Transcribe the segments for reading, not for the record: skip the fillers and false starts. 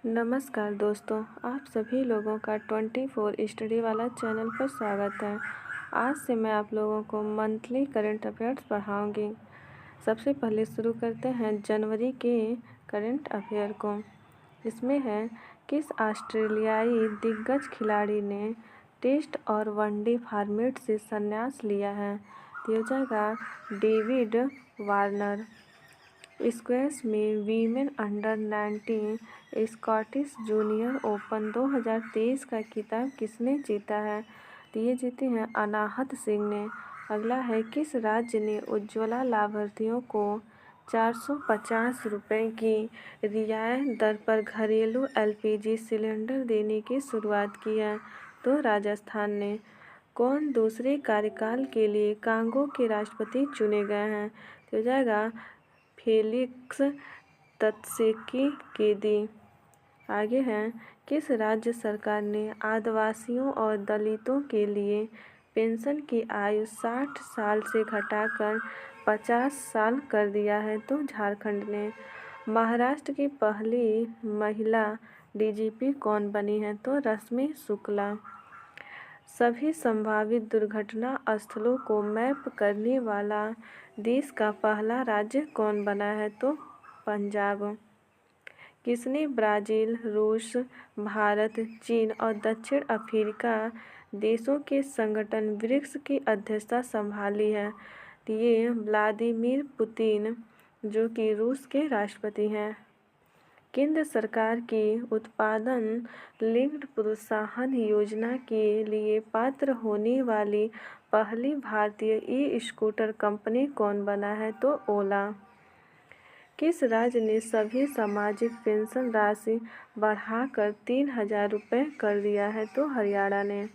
नमस्कार दोस्तों, आप सभी लोगों का 24 स्टडी वाला चैनल पर स्वागत है। आज से मैं आप लोगों को मंथली करंट अफेयर्स पढ़ाऊंगी। सबसे पहले शुरू करते हैं जनवरी के करंट अफेयर को। इसमें है, किस ऑस्ट्रेलियाई दिग्गज खिलाड़ी ने टेस्ट और वनडे फॉर्मेट से संन्यास लिया है? तो हो जाएगा डेविड वार्नर। स्क्वैश में women under 19 Scottish junior open 2023 का खिताब किसने जीता है? तो ये जीते हैं अनाहत सिंह ने। अगला है, किस राज्य ने उज्ज्वला लाभार्थियों को 450 रुपये की रियायत दर पर घरेलू LPG सिलेंडर देने की शुरुआत की है? तो राजस्थान ने। कौन दूसरे कार्यकाल के लिए कांगो के राष्ट्रपति चुने गए हैं? तो हो जाएगा फेलिक्स त्सेकीकेदी। आगे हैं, किस राज्य सरकार ने आदिवासियों और दलितों के लिए पेंशन की आयु 60 साल से घटाकर 50 साल कर दिया है? तो झारखंड ने। महाराष्ट्र की पहली महिला DGP कौन बनी है? तो रश्मि शुक्ला। सभी संभावित दुर्घटना स्थलों को मैप करने वाला देश का पहला राज्य कौन बना है? तो पंजाब। किसने ब्राज़ील, रूस, भारत, चीन और दक्षिण अफ्रीका देशों के संगठन ब्रिक्स की अध्यक्षता संभाली है? तो ये व्लादिमीर पुतिन, जो कि रूस के राष्ट्रपति हैं। केंद्र सरकार की उत्पादन लिंक्ड प्रोत्साहन योजना के लिए पात्र होने वाली पहली भारतीय ई-स्कूटर कंपनी कौन बना है? तो ओला। किस राज्य ने सभी सामाजिक पेंशन राशि बढ़ाकर 3000 रुपये कर दिया है? तो हरियाणा ने।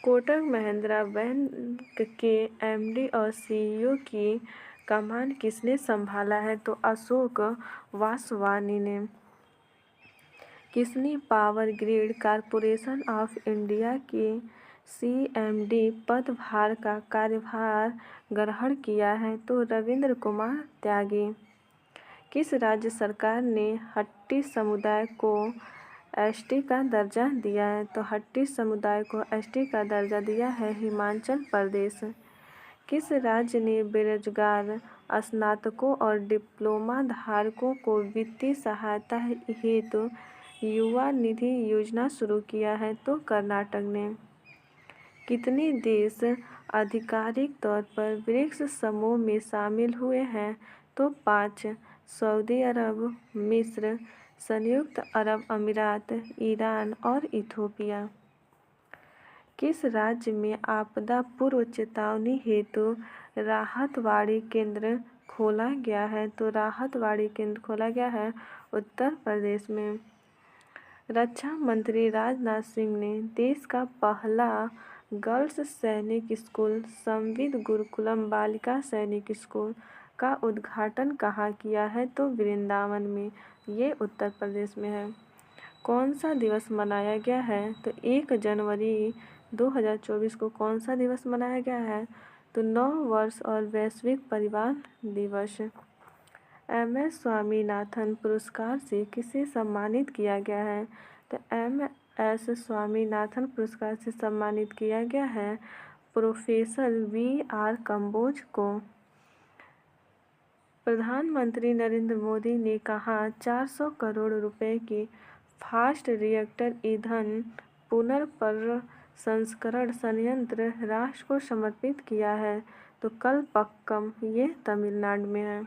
कोटक महिंद्रा बैंक के MD और CEO की कमान किसने संभाला है? तो अशोक वासवानी ने। किसने power grid corporation of India के CMD पदभार का कार्यभार ग्रहण किया है? तो रविंद्र कुमार त्यागी। किस राज्य सरकार ने हट्टी समुदाय को ST का दर्जा दिया है? तो हट्टी समुदाय को ST का दर्जा दिया है हिमाचल प्रदेश। किस राज्य ने बेरोजगार स्नातकों और डिप्लोमा धारकों को वित्तीय सहायता हेतु युवा निधि योजना शुरू किया है? तो कर्नाटक ने। कितने देश आधिकारिक तौर पर ब्रिक्स समूह में शामिल हुए हैं? तो 5। सऊदी अरब, मिस्र, संयुक्त अरब अमीरात, ईरान और इथियोपिया। किस राज्य में आपदा पूर्व चेतावनी हेतु राहतवाड़ी केंद्र खोला गया है? तो राहतवाड़ी केंद्र खोला गया है उत्तर प्रदेश में। रक्षा मंत्री राजनाथ सिंह ने देश का पहला गर्ल्स सैनिक स्कूल संविद गुरुकुलम बालिका सैनिक स्कूल का उद्घाटन कहाँ किया है? तो वृंदावन में, ये उत्तर प्रदेश में है। कौन सा दिवस मनाया गया है? तो 1 जनवरी 2024 को कौन सा दिवस मनाया गया है? तो 9 वर्ष और वैश्विक परिवार दिवस। MS स्वामीनाथन पुरस्कार से किसे सम्मानित किया गया है? तो MS स्वामीनाथन पुरस्कार से सम्मानित किया गया है प्रोफेसर VR कंबोज को। प्रधानमंत्री नरेंद्र मोदी ने कहा 400 करोड़ रुपए की फास्ट रिएक्टर ईंधन पुनर्प्रसंस्करण संयंत्र राष्ट्र को समर्पित किया है? तो कलपक्कम, ये तमिलनाडु में है।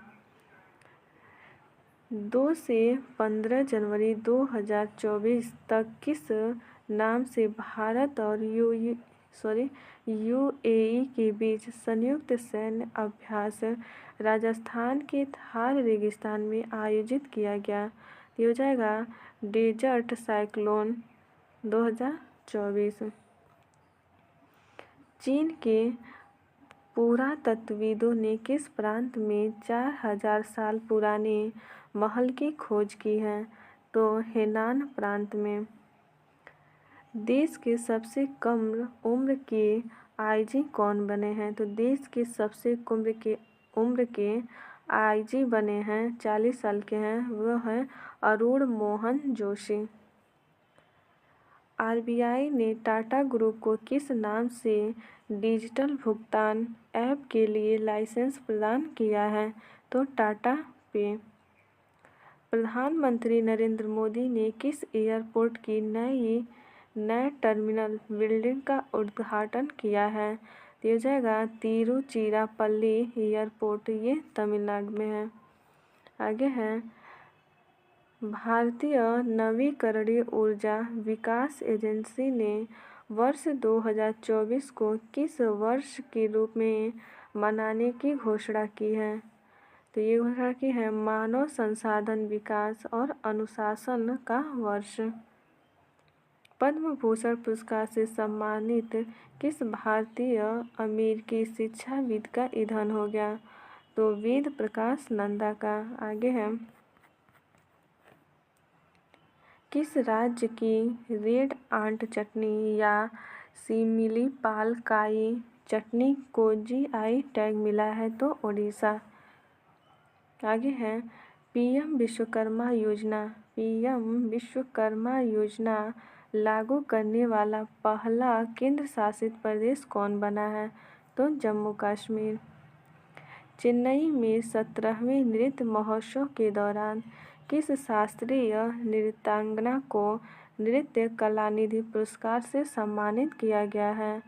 2 से 15 जनवरी 2024 तक किस नाम से भारत और UAE के बीच संयुक्त सैन्य अभ्यास राजस्थान के थार रेगिस्तान में आयोजित किया गया? ये हो जाएगा डेजर्ट साइक्लोन 2024। चीन के पुरातत्वविदों ने किस प्रांत में 4000 साल पुराने महल की खोज की है? तो हेनान प्रांत में। देश के सबसे कम उम्र के IG कौन बने हैं? तो देश के सबसे उम्र के आईजी बने हैं, 40 साल के हैं, वो हैं अरुण मोहन जोशी। आरबीआई ने टाटा ग्रुप को किस नाम से डिजिटल भुगतान ऐप के लिए लाइसेंस प्रदान किया है? तो टाटा पे। प्रधानमंत्री नरेंद्र मोदी ने किस एयरपोर्ट की नए टर्मिनल बिल्डिंग का उद्घाटन किया है? तो ये हो जाएगा तिरुचिरापल्ली एयरपोर्ट, ये तमिलनाडु में है। आगे है भारतीय नवीकरणीय ऊर्जा विकास एजेंसी ने वर्ष 2024 को किस वर्ष के रूप में मनाने की घोषणा की है? तो ये घोषणा की है मानव संसाधन विकास और अनुशासन का वर्ष। पद्म भूषण पुरस्कार से सम्मानित किस भारतीय अमेरिकी शिक्षाविद का निधन हो गया? तो वेद प्रकाश नंदा का। आगे है किस राज्य की रेड आंट चटनी या सिमिलीपाल काई चटनी को जीआई टैग मिला है? तो ओडिशा। आगे है पीएम विश्वकर्मा योजना लागू करने वाला पहला केंद्र शासित प्रदेश कौन बना है? तो जम्मू कश्मीर। चेन्नई में 17वें नृत्य महोत्सव के दौरान किस शास्त्रीय नृत्यांगना को नृत्य कलानिधि पुरस्कार से सम्मानित किया गया है?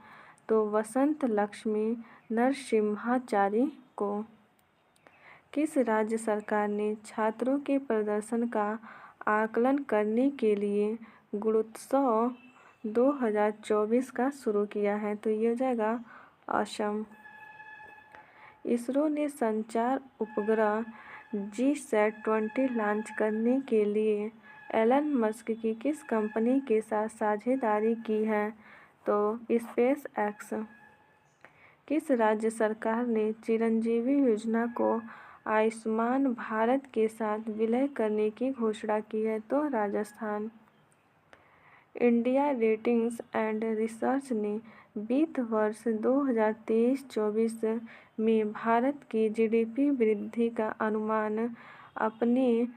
तो वसंत लक्ष्मी नरसिम्हाचारी को। किस राज्य सरकार ने छात्रों के प्रदर्शन का आकलन करने के लिए गुणोत्सव 2024 का शुरू किया है? तो ये हो जाएगा असम। इसरो ने संचार उपग्रह GSAT-20 लॉन्च करने के लिए एलन मस्क की किस कंपनी के साथ साझेदारी की है? तो स्पेस एक्स। किस राज्य सरकार ने चिरंजीवी योजना को आयुष्मान भारत के साथ विलय करने की घोषणा की है? तो Rajasthan. India ratings and research ने वित्त वर्ष 2023-24 में भारत की जीडीपी वृद्धि का अनुमान अपने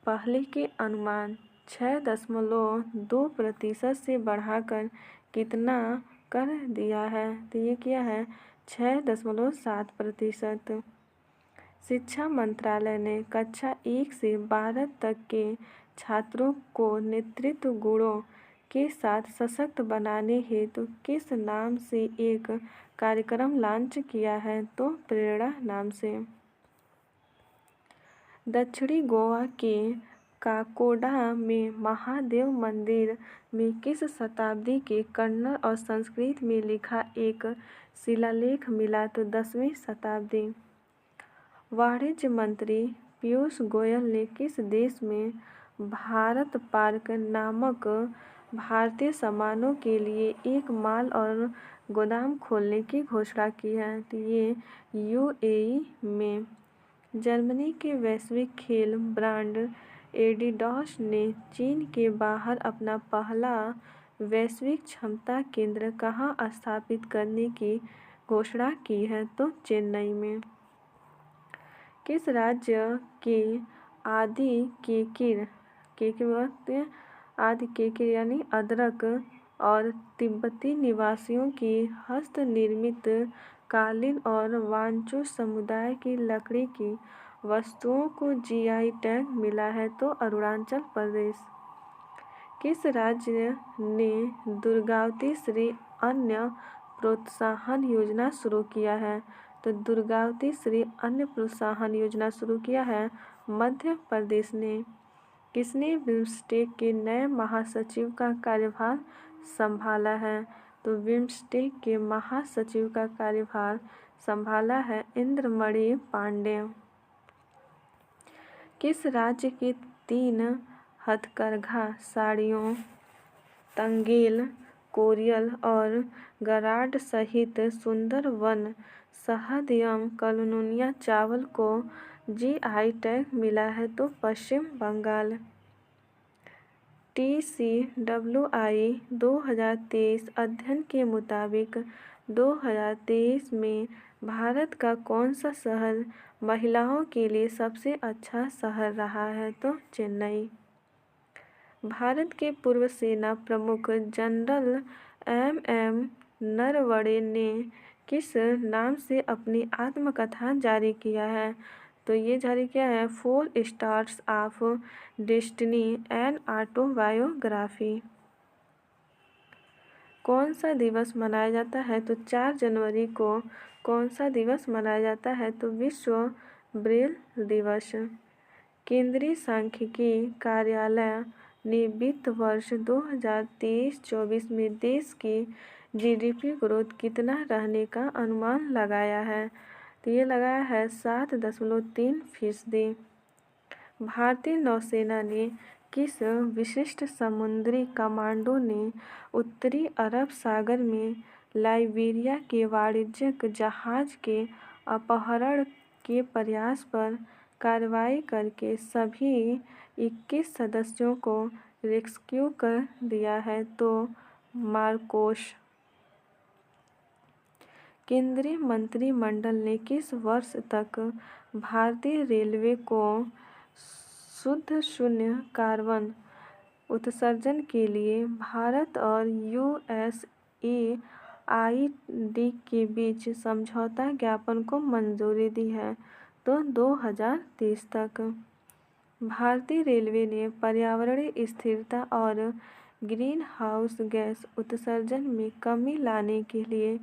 पहले के अनुमान 6.2% से बढ़ाकर कितना कर दिया है? तो ये किया है 6.7%। शिक्षा मंत्रालय ने कक्षा 1 से 12 तक के छात्रों को नेतृत्व गुणों के साथ सशक्त बनाने हेतु किस नाम से एक कार्यक्रम लॉन्च किया है? तो प्रेरणा नाम से। दक्षिणी गोवा के काकोडा में महादेव मंदिर में किस शताब्दी के कन्नड़ और संस्कृत में लिखा एक शिलालेख मिला? तो 10वीं शताब्दी। वाणिज्य मंत्री पीयूष गोयल ने किस देश में भारत पार्क नामक भारतीय सामानों के लिए एक माल और गोदाम खोलने की घोषणा की है? तो ये यूएई में। जर्मनी के वैश्विक खेल ब्रांड एडिडास ने चीन के बाहर अपना पहला वैश्विक क्षमता केंद्र कहाँ स्थापित करने की घोषणा की है? तो चेन्नई में। किस राज्य के आदि केकिर यानी अदरक और तिब्बती निवासियों की हस्त निर्मित कालीन और वांचो समुदाय की लकड़ी की वस्तुओं को जीआई टैग मिला है? तो अरुणाचल प्रदेश। किस राज्य ने दुर्गावती श्री अन्न प्रोत्साहन योजना शुरू किया है? तो दुर्गावती श्री अन्न प्रोत्साहन योजना शुरू किया है मध्य प्रदेश ने। किसने बिम्स्टेक के नए महासचिव का कार्यभार संभाला है? तो बिम्स्टेक के महासचिव का कार्यभार संभाला है इंद्रमणि पांडे। किस राज्य के 3 हथकरघा साड़ियों तंगेल, कोरियल और गराड सहित सुंदरवन शहद एवं कलनुनिया चावल को जीआई टैग मिला है? तो पश्चिम बंगाल। TCWI 2023 अध्ययन के मुताबिक 2023 में भारत का कौन सा शहर महिलाओं के लिए सबसे अच्छा शहर रहा है? तो चेन्नई। भारत के पूर्व सेना प्रमुख जनरल एम नरवणे ने किस नाम से अपनी आत्मकथा जारी किया है? तो ये जारी किया है 4 stars of destiny an autobiography. कौन सा दिवस मनाया जाता है? तो 4 जनवरी को कौन सा दिवस मनाया जाता है? तो विश्व ब्रेल दिवस। केंद्रीय सांख्यिकी कार्यालय ने वित्त वर्ष 2023-24 में देश की जीडीपी ग्रोथ कितना रहने का अनुमान लगाया है? तो ये लगाया है 7.3%। भारतीय नौसेना ने किस विशिष्ट समुद्री कमांडो ने उत्तरी अरब सागर में लाइबेरिया के वाणिज्यिक जहाज के अपहरण के प्रयास पर कार्रवाई करके सभी 21 सदस्यों को रेस्क्यू कर दिया है? तो मार्कोस। केंद्रीय मंत्रिमंडल ने किस वर्ष तक भारतीय रेलवे को शुद्ध शून्य कार्बन उत्सर्जन के लिए भारत और यूएसएआईडी के बीच समझौता ज्ञापन को मंजूरी दी है? तो 2030 तक। भारतीय रेलवे ने पर्यावरणीय स्थिरता और ग्रीन हाउस गैस उत्सर्जन में कमी लाने के लिए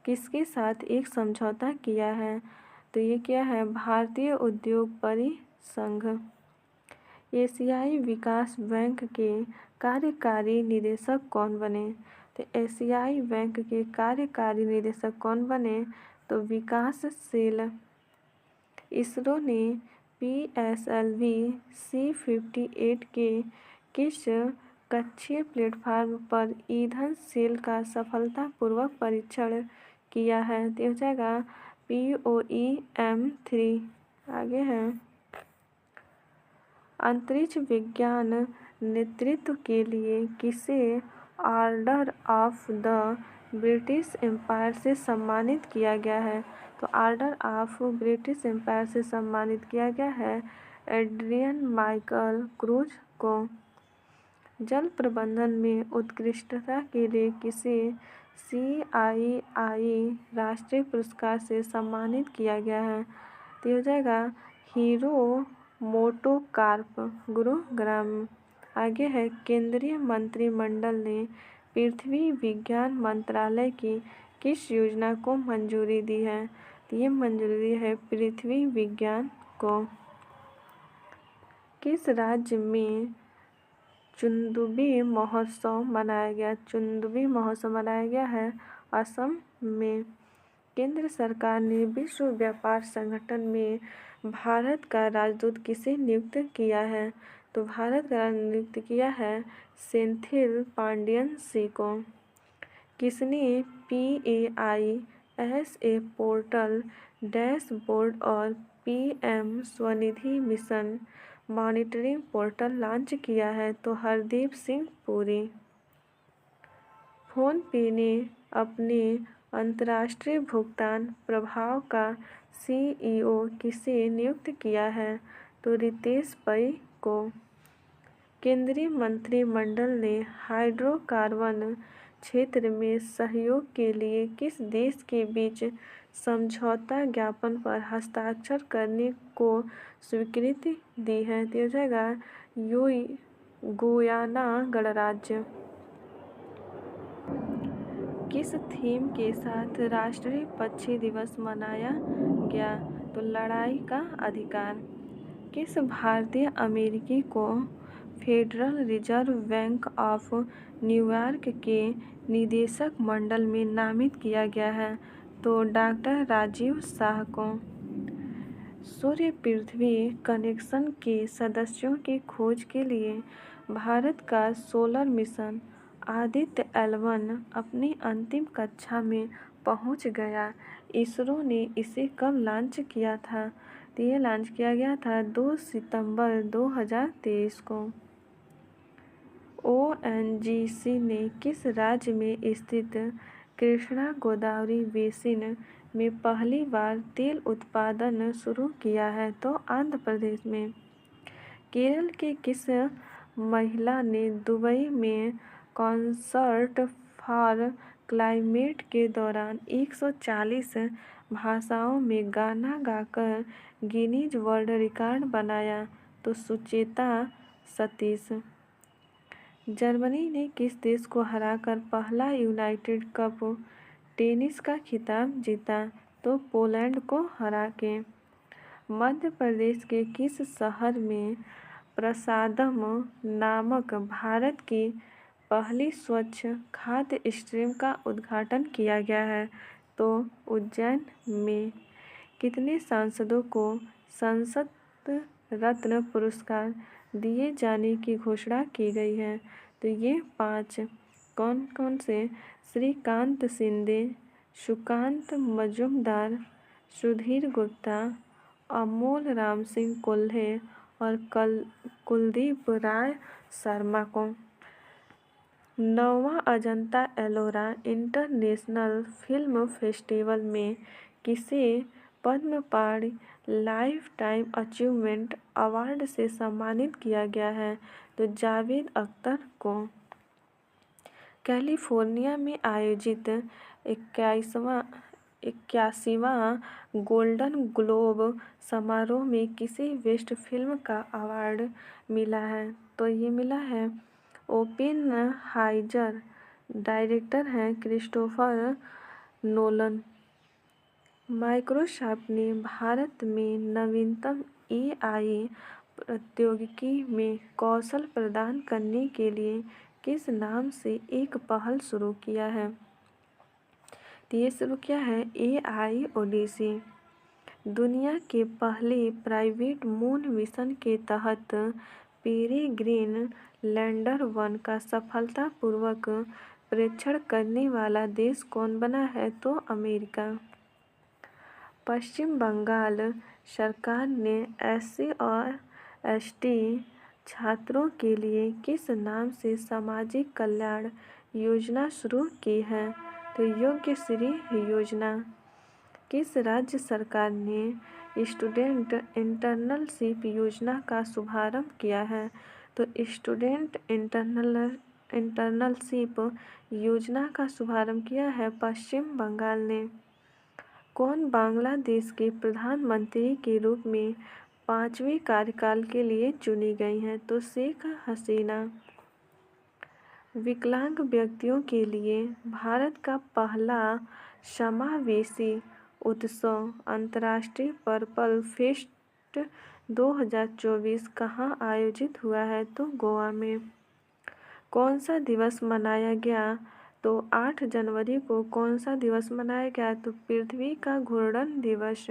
किसके साथ एक समझौता किया है? तो ये क्या है? भारतीय उद्योग परिसंघ। एशियाई विकास बैंक के कार्यकारी निदेशक कौन बने? तो एशियाई बैंक के कार्यकारी निदेशक कौन बने? तो विकासशील। इसरो ने PSLV C58 के किस कक्षीय प्लेटफॉर्म पर ईंधन सेल का सफलतापूर्वक परीक्षण किया है? तो हो जाएगा POE-M3। आगे है अंतरिक्ष विज्ञान नेतृत्व के लिए किसे order of the British Empire से सम्मानित किया गया है? तो ऑर्डर ऑफ ब्रिटिश एम्पायर से सम्मानित किया गया है एड्रियन माइकल क्रूज को। जल प्रबंधन में उत्कृष्टता के लिए किसे CII राष्ट्रीय पुरस्कार से सम्मानित किया गया है? तो हो जाएगा हीरो मोटोकॉर्प गुरुग्राम। आगे है केंद्रीय मंत्रिमंडल ने पृथ्वी विज्ञान मंत्रालय की किस योजना को मंजूरी दी है? तो ये मंजूरी दी है पृथ्वी विज्ञान को। किस राज्य में चुंदुबी महोत्सव मनाया गया? चुंदुबी महोत्सव मनाया गया है असम में। केंद्र सरकार ने विश्व व्यापार संगठन में भारत का राजदूत किसे नियुक्त किया है? तो भारत का नियुक्त किया है सेंथिल पांडियन सी को। किसने PAISA पोर्टल डैशबोर्ड और PM Svanidhi mission monitoring portal launch किया है? तो हरदीप सिंह पुरी। फोनपे ने अपने अंतर्राष्ट्रीय भुगतान प्रभाव का CEO किसे नियुक्त किया है? तो रितेश पै को। केंद्रीय मंत्रिमंडल ने हाइड्रोकार्बन क्षेत्र में सहयोग के लिए किस देश के बीच समझौता ज्ञापन पर हस्ताक्षर करने को स्वीकृति दी है? तो हो जाएगा गुयाना गणराज्य। किस थीम के साथ राष्ट्रीय पक्षी दिवस मनाया गया? तो लड़ाई का अधिकार। किस भारतीय अमेरिकी को federal reserve bank of New York के निदेशक मंडल में नामित किया गया है? तो डॉक्टर राजीव शाह को। सूर्य पृथ्वी कनेक्शन के सदस्यों की खोज के लिए भारत का सोलर मिशन आदित्य L1 अपनी अंतिम कक्षा में पहुंच गया। इसरो ने इसे कब लॉन्च किया था? तो ये लॉन्च किया गया था 2 सितंबर 2023 को। ONGC ने किस राज्य में स्थित कृष्णा गोदावरी बेसिन में पहली बार तेल उत्पादन शुरू किया है? तो आंध्र प्रदेश में। केरल के किस महिला ने दुबई में कॉन्सर्ट फॉर क्लाइमेट के दौरान 140 भाषाओं में गाना गाकर गिनीज वर्ल्ड रिकॉर्ड बनाया? तो सुचेता सतीश। जर्मनी ने किस देश को हराकर पहला यूनाइटेड कप टेनिस का खिताब जीता? तो पोलैंड को हरा के। मध्य प्रदेश के किस शहर में प्रसादम नामक भारत की पहली स्वच्छ खाद्य स्ट्रीम का उद्घाटन किया गया है? तो उज्जैन में। कितने सांसदों को संसद रत्न पुरस्कार दिए जाने की घोषणा की गई है? तो ये 5। कौन कौन से? श्रीकांत शिंदे, सुकांत मजुमदार, सुधीर गुप्ता, अमोल राम सिंह कोल्हे और कुलदीप राय शर्मा को। 9वां Ajanta Ellora international film festival में किसे पद्म पाणि लाइफ टाइम अचीवमेंट अवार्ड से सम्मानित किया गया है? तो जावेद अख्तर को। कैलिफोर्निया में आयोजित 81वां गोल्डन ग्लोब समारोह में किसे बेस्ट फिल्म का अवार्ड मिला है? तो ये मिला है ओपेनहाइजर। डायरेक्टर हैं क्रिस्टोफर नोलन। माइक्रोसॉफ्ट ने भारत में नवीनतम एआई प्रौद्योगिकी में कौशल प्रदान करने के लिए किस नाम से एक पहल शुरू किया है? तो ये शुरू किया है एआई ओडिसी। दुनिया के पहले प्राइवेट मून मिशन के तहत पेरेग्रिन लैंडर 1 का सफलतापूर्वक परीक्षण करने वाला देश कौन बना है? तो अमेरिका। पश्चिम बंगाल सरकार ने एससी और एसटी छात्रों के लिए किस नाम से सामाजिक कल्याण योजना शुरू की है? तो योग्यश्री योजना। किस राज्य सरकार ने स्टूडेंट इंटर्नशिप योजना का शुभारंभ किया है? तो स्टूडेंट इंटर्नशिप योजना का शुभारंभ किया है पश्चिम बंगाल ने। कौन बांग्लादेश के प्रधानमंत्री के रूप में 5वें कार्यकाल के लिए चुनी गई हैं? तो शेख हसीना। विकलांग व्यक्तियों के लिए भारत का पहला समावेशी उत्सव अंतर्राष्ट्रीय पर्पल फेस्ट 2024 कहाँ आयोजित हुआ है? तो गोवा में। कौन सा दिवस मनाया गया? तो 8 जनवरी को कौन सा दिवस मनाया गया? तो पृथ्वी का घूर्णन दिवस।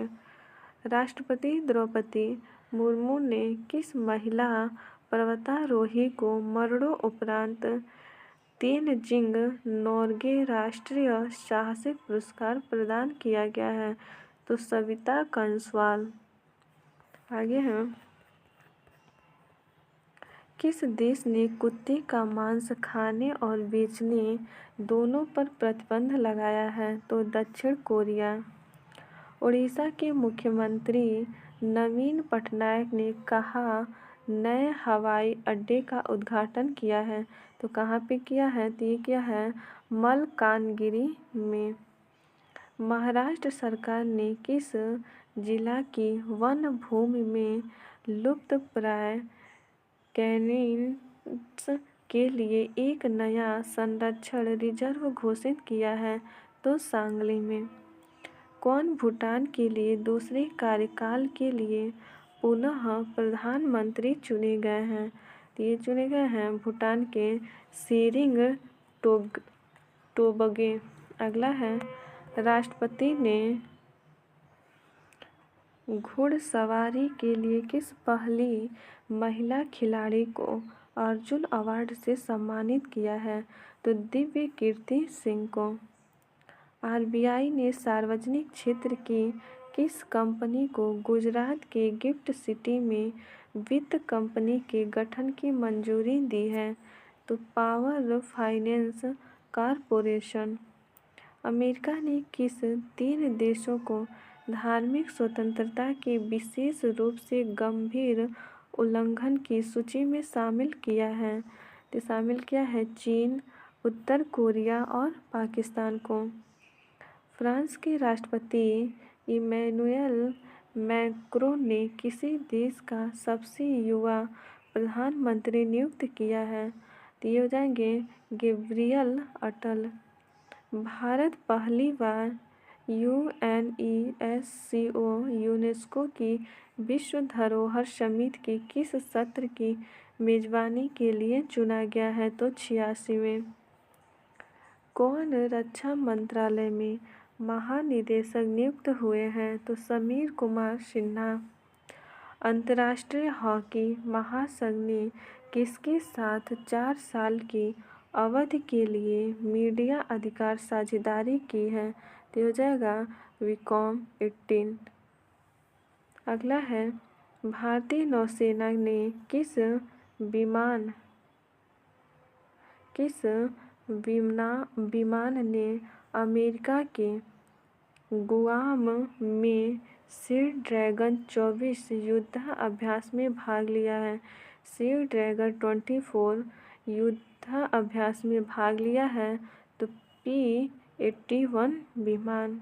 राष्ट्रपति द्रौपदी मुर्मू ने किस महिला पर्वतारोही को मरणोपरांत तेनजिंग नोर्गे राष्ट्रीय साहसिक पुरस्कार प्रदान किया गया है? तो सविता कंसवाल। आगे हैं। किस देश ने कुत्ते का मांस खाने और बेचने दोनों पर प्रतिबंध लगाया है? तो दक्षिण कोरिया। उड़ीसा के मुख्यमंत्री नवीन पटनायक ने कहाँ नए हवाई अड्डे का उद्घाटन किया है? तो कहाँ पे किया है? तो ये किया है मलकानगिरी में। महाराष्ट्र सरकार ने किस जिला की वन भूमि में लुप्तप्राय कैनिन्स के लिए एक नया संरक्षण रिजर्व घोषित किया है? तो सांगली में। कौन भूटान के लिए दूसरे कार्यकाल के लिए पुनः प्रधानमंत्री चुने गए हैं? तो ये चुने गए हैं भूटान के शेरिंग टोबगे। अगला है। राष्ट्रपति ने घुड़सवारी के लिए किस पहली महिला खिलाड़ी को अर्जुन अवार्ड से सम्मानित किया है? तो दिव्य कीर्ति सिंह को। आरबीआई ने सार्वजनिक क्षेत्र की किस कंपनी को गुजरात के गिफ्ट सिटी में वित्त कंपनी के गठन की मंजूरी दी है? तो पावर फाइनेंस कॉरपोरेशन। अमेरिका ने किस 3 देशों को धार्मिक स्वतंत्रता के विशेष रूप से गंभीर उल्लंघन की सूची में शामिल किया है? तो शामिल किया है चीन, उत्तर कोरिया और पाकिस्तान को। फ्रांस के राष्ट्रपति इमैनुएल मैक्रों ने किसी देश का सबसे युवा प्रधानमंत्री नियुक्त किया है? तो ये हो जाएंगे गैब्रियल अटल। भारत पहली बार UNESCO यूनेस्को की विश्व धरोहर समिति के किस सत्र की मेजबानी के लिए चुना गया है? तो 86वें। कौन रक्षा मंत्रालय में महानिदेशक नियुक्त हुए हैं? तो समीर कुमार सिन्हा। अंतर्राष्ट्रीय हॉकी महासंघ ने किसके साथ 4 साल की अवधि के लिए मीडिया अधिकार साझेदारी की है? तो हो जाएगा विकॉम 18। अगला है भारतीय नौसेना ने किस विमान ने अमेरिका के गुआम में सी ड्रैगन 24 युद्धाभ्यास में भाग लिया है? सी ड्रैगन 24 युद्धाभ्यास में भाग लिया है। तो P-81 विमान।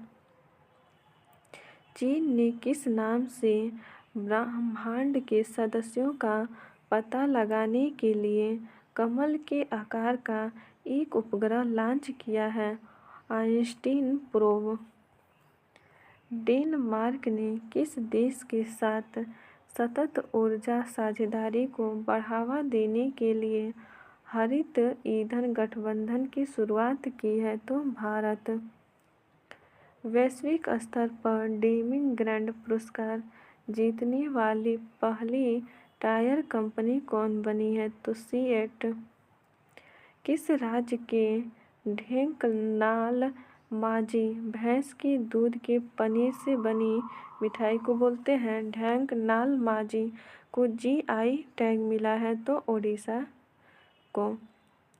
चीन ने किस नाम से ब्रह्मांड के सदस्यों का पता लगाने के लिए कमल के आकार का एक उपग्रह लॉन्च किया है? Einstein probe. डेनमार्क ने किस देश के साथ सतत ऊर्जा साझेदारी को बढ़ावा देने के लिए हरित ईंधन गठबंधन की शुरुआत की है? तो भारत। वैश्विक स्तर पर डेमिंग ग्रैंड पुरस्कार जीतने वाली पहली टायर कंपनी कौन बनी है? तो सीएट। किस राज्य के ढेंकनाल माझी भैंस के दूध के पनीर से बनी मिठाई को बोलते हैं? ढेंकनाल माझी को GI टैग मिला है। तो ओडिशा को।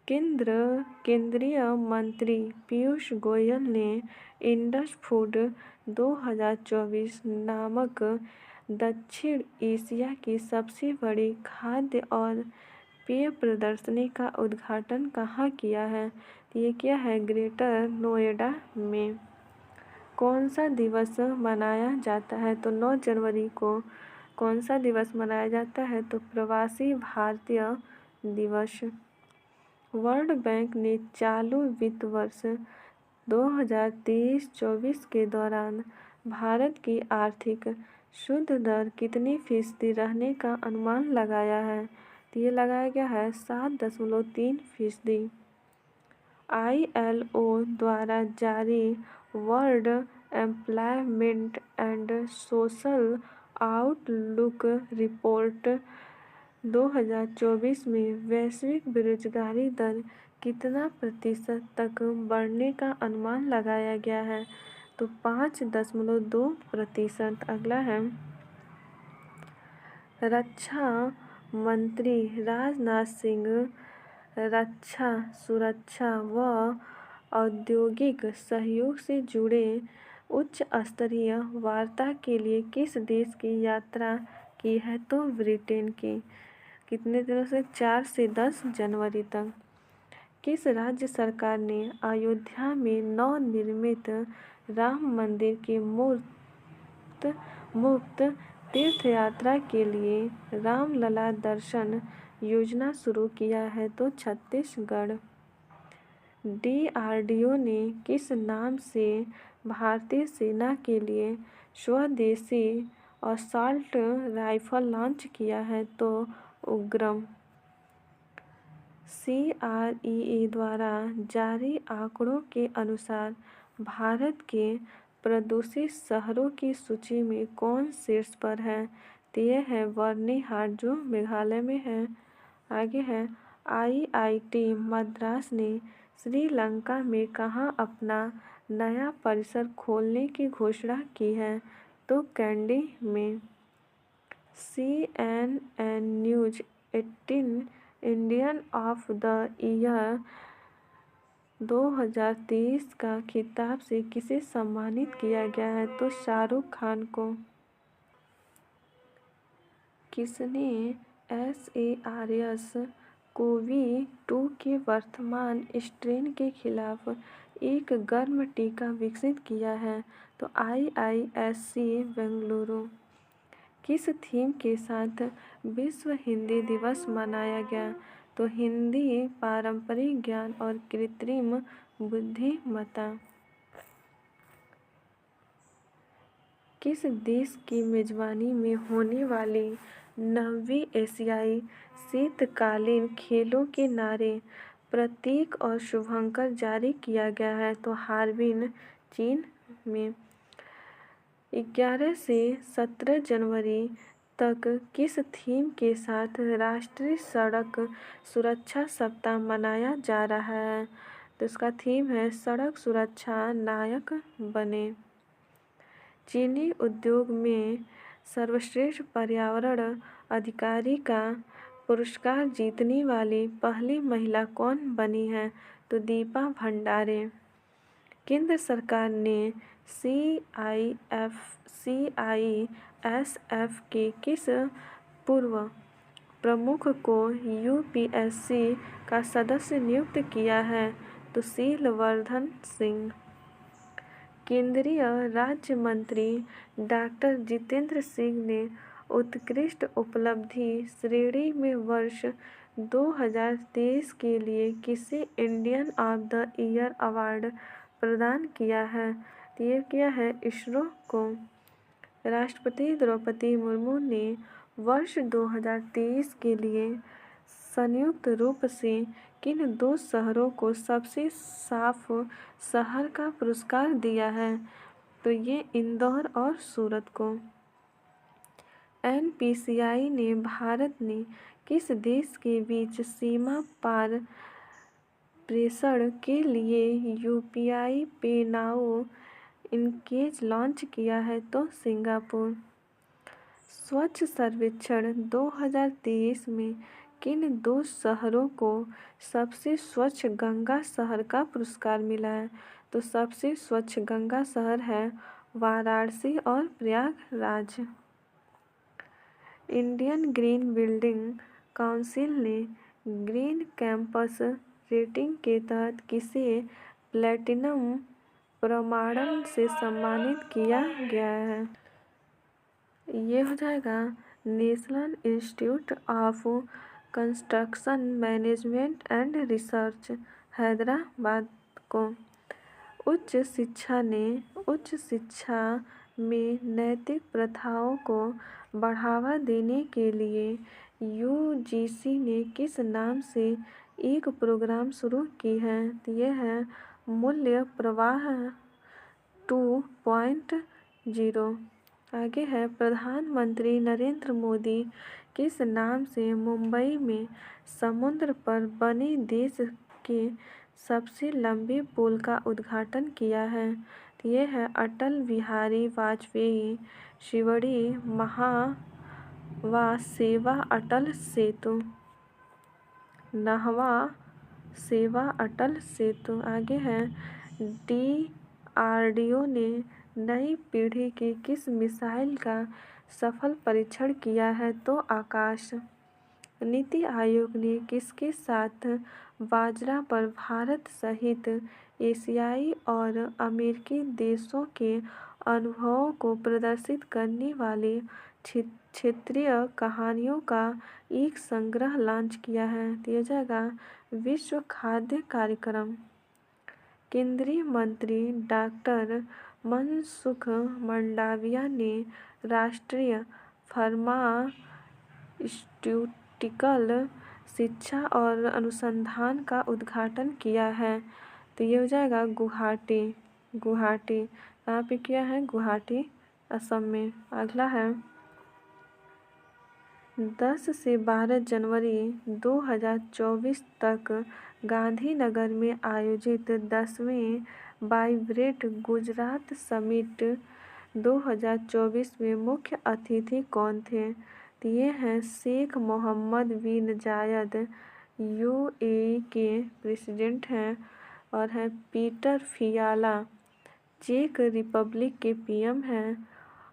केंद्रीय मंत्री पीयूष गोयल ने इंडस फूड 2024 नामक दक्षिण एशिया की सबसे बड़ी खाद्य और पेय प्रदर्शनी का उद्घाटन कहाँ किया है? ये किया है ग्रेटर नोएडा में। कौन सा दिवस मनाया जाता है? तो 9 जनवरी को कौन सा दिवस मनाया जाता है? तो प्रवासी भारतीय दिवस। वर्ल्ड बैंक ने चालू वित्त वर्ष 2023-24 के दौरान भारत की आर्थिक शुद्ध दर कितनी फीसदी रहने का अनुमान लगाया है? तो ये लगाया गया है 7.3%। ILO द्वारा जारी world employment and social outlook report 2024 में वैश्विक बेरोजगारी दर कितना प्रतिशत तक बढ़ने का अनुमान लगाया गया है? तो 5.2%। अगला है रक्षा मंत्री राजनाथ सिंह रक्षा सुरक्षा व औद्योगिक सहयोग से जुड़े उच्च स्तरीय वार्ता के लिए किस देश की यात्रा की है? तो ब्रिटेन की। कितने दिनों से? 4 से 10 जनवरी तक। किस राज्य सरकार ने अयोध्या में नवनिर्मित राम मंदिर के मुफ्त तीर्थ यात्रा के लिए रामलला दर्शन योजना शुरू किया है? तो छत्तीसगढ़। DRDO ने किस नाम से भारतीय सेना के लिए स्वदेशी असॉल्ट राइफल लॉन्च किया है? तो उग्रम। CREA द्वारा जारी आंकड़ों के अनुसार भारत के प्रदूषित शहरों की सूची में कौन शीर्ष पर है? तो यह है बर्निहाट जो मेघालय में है। आगे है IIT मद्रास ने श्रीलंका में कहाँ अपना नया परिसर खोलने की घोषणा की है? तो कैंडी में। CNN news 18 Indian of the year 2023 का खिताब से किसे सम्मानित किया गया है? तो शाहरुख खान को। किसने SARS-CoV-2 के वर्तमान स्ट्रेन के खिलाफ एक गर्म टीका विकसित किया है? तो IISc बेंगलुरु। किस थीम के साथ विश्व हिंदी दिवस मनाया गया? तो हिंदी, पारंपरिक ज्ञान और कृत्रिम बुद्धिमत्ता। किस देश की मेजबानी में होने वाली 9वीं एशियाई शीतकालीन खेलों के नारे प्रतीक और शुभंकर जारी किया गया है? तो हार्बिन, चीन में। 11 से 17 जनवरी तक किस थीम के साथ राष्ट्रीय सड़क सुरक्षा सप्ताह मनाया जा रहा है? तो इसका थीम है सड़क सुरक्षा नायक बने। चीनी उद्योग में सर्वश्रेष्ठ पर्यावरण अधिकारी का पुरस्कार जीतने वाली पहली महिला कौन बनी है? तो दीपा भंडारे। केंद्र सरकार ने CISF के किस पूर्व प्रमुख को UPSC का सदस्य नियुक्त किया है? तो शीलवर्धन सिंह। केंद्रीय राज्य मंत्री डॉक्टर जितेंद्र सिंह ने उत्कृष्ट उपलब्धि श्रेणी में वर्ष 2023 के लिए किसे Indian of the year award प्रदान किया है? तो ये किया है इसरो को। राष्ट्रपति द्रौपदी मुर्मू ने वर्ष 2023 के लिए संयुक्त रूप से किन 2 शहरों को सबसे साफ शहर का पुरस्कार दिया है? तो ये इंदौर और सूरत को। NPCI ने भारत ने किस देश के बीच सीमा पार प्रेषण के लिए UPI पे नाउ इनकेज लॉन्च किया है? तो सिंगापुर। स्वच्छ सर्वेक्षण 2023 में किन 2 शहरों को सबसे स्वच्छ गंगा शहर का पुरस्कार मिला है? तो सबसे स्वच्छ गंगा शहर है वाराणसी और Prayagraj. Indian green building council ने ग्रीन कैंपस रेटिंग के तहत किसे प्लैटिनम प्रमाणन से सम्मानित किया गया है? ये हो जाएगा national institute of construction management and research, Hyderabad को। उच्च शिक्षा में नैतिक प्रथाओं को बढ़ावा देने के लिए UGC ने किस नाम से एक प्रोग्राम शुरू की है? तो यह है मूल्य प्रवाह 2.0। आगे है प्रधानमंत्री नरेंद्र मोदी किस नाम से मुंबई में समुद्र पर बने देश के सबसे लंबे पुल का उद्घाटन किया है? तो ये है अटल बिहारी वाजपेयी शिवड़ी महावा सेवा अटल सेतु। नहवा सेवा अटल सेतु। आगे है DRDO ने नई पीढ़ी की किस मिसाइल का सफल परीक्षण किया है? तो आकाश। नीति आयोग ने किसके साथ बाजरा पर भारत सहित एशियाई और अमेरिकी देशों के अनुभवों को प्रदर्शित करने वाली क्षेत्रीय कहानियों का एक संग्रह लॉन्च किया है? दिया जाएगा विश्व खाद्य कार्यक्रम। केंद्रीय मंत्री डॉक्टर मनसुख मंडाविया ने राष्ट्रीय फार्मास्यूटिकल शिक्षा और अनुसंधान का उद्घाटन किया है? तो ये हो जाएगा गुवाहाटी। कहाँ पे किया है? गुवाहाटी, असम में। अगला है 10 से 12 जनवरी 2024 तक गांधीनगर में आयोजित 10वें वाइब्रेंट गुजरात समिट 2024 में मुख्य अतिथि कौन थे? तो ये हैं शेख मोहम्मद बिन जायद, UAE के प्रेसिडेंट हैं। और है पीटर फियाला चेक रिपब्लिक के पीएम हैं,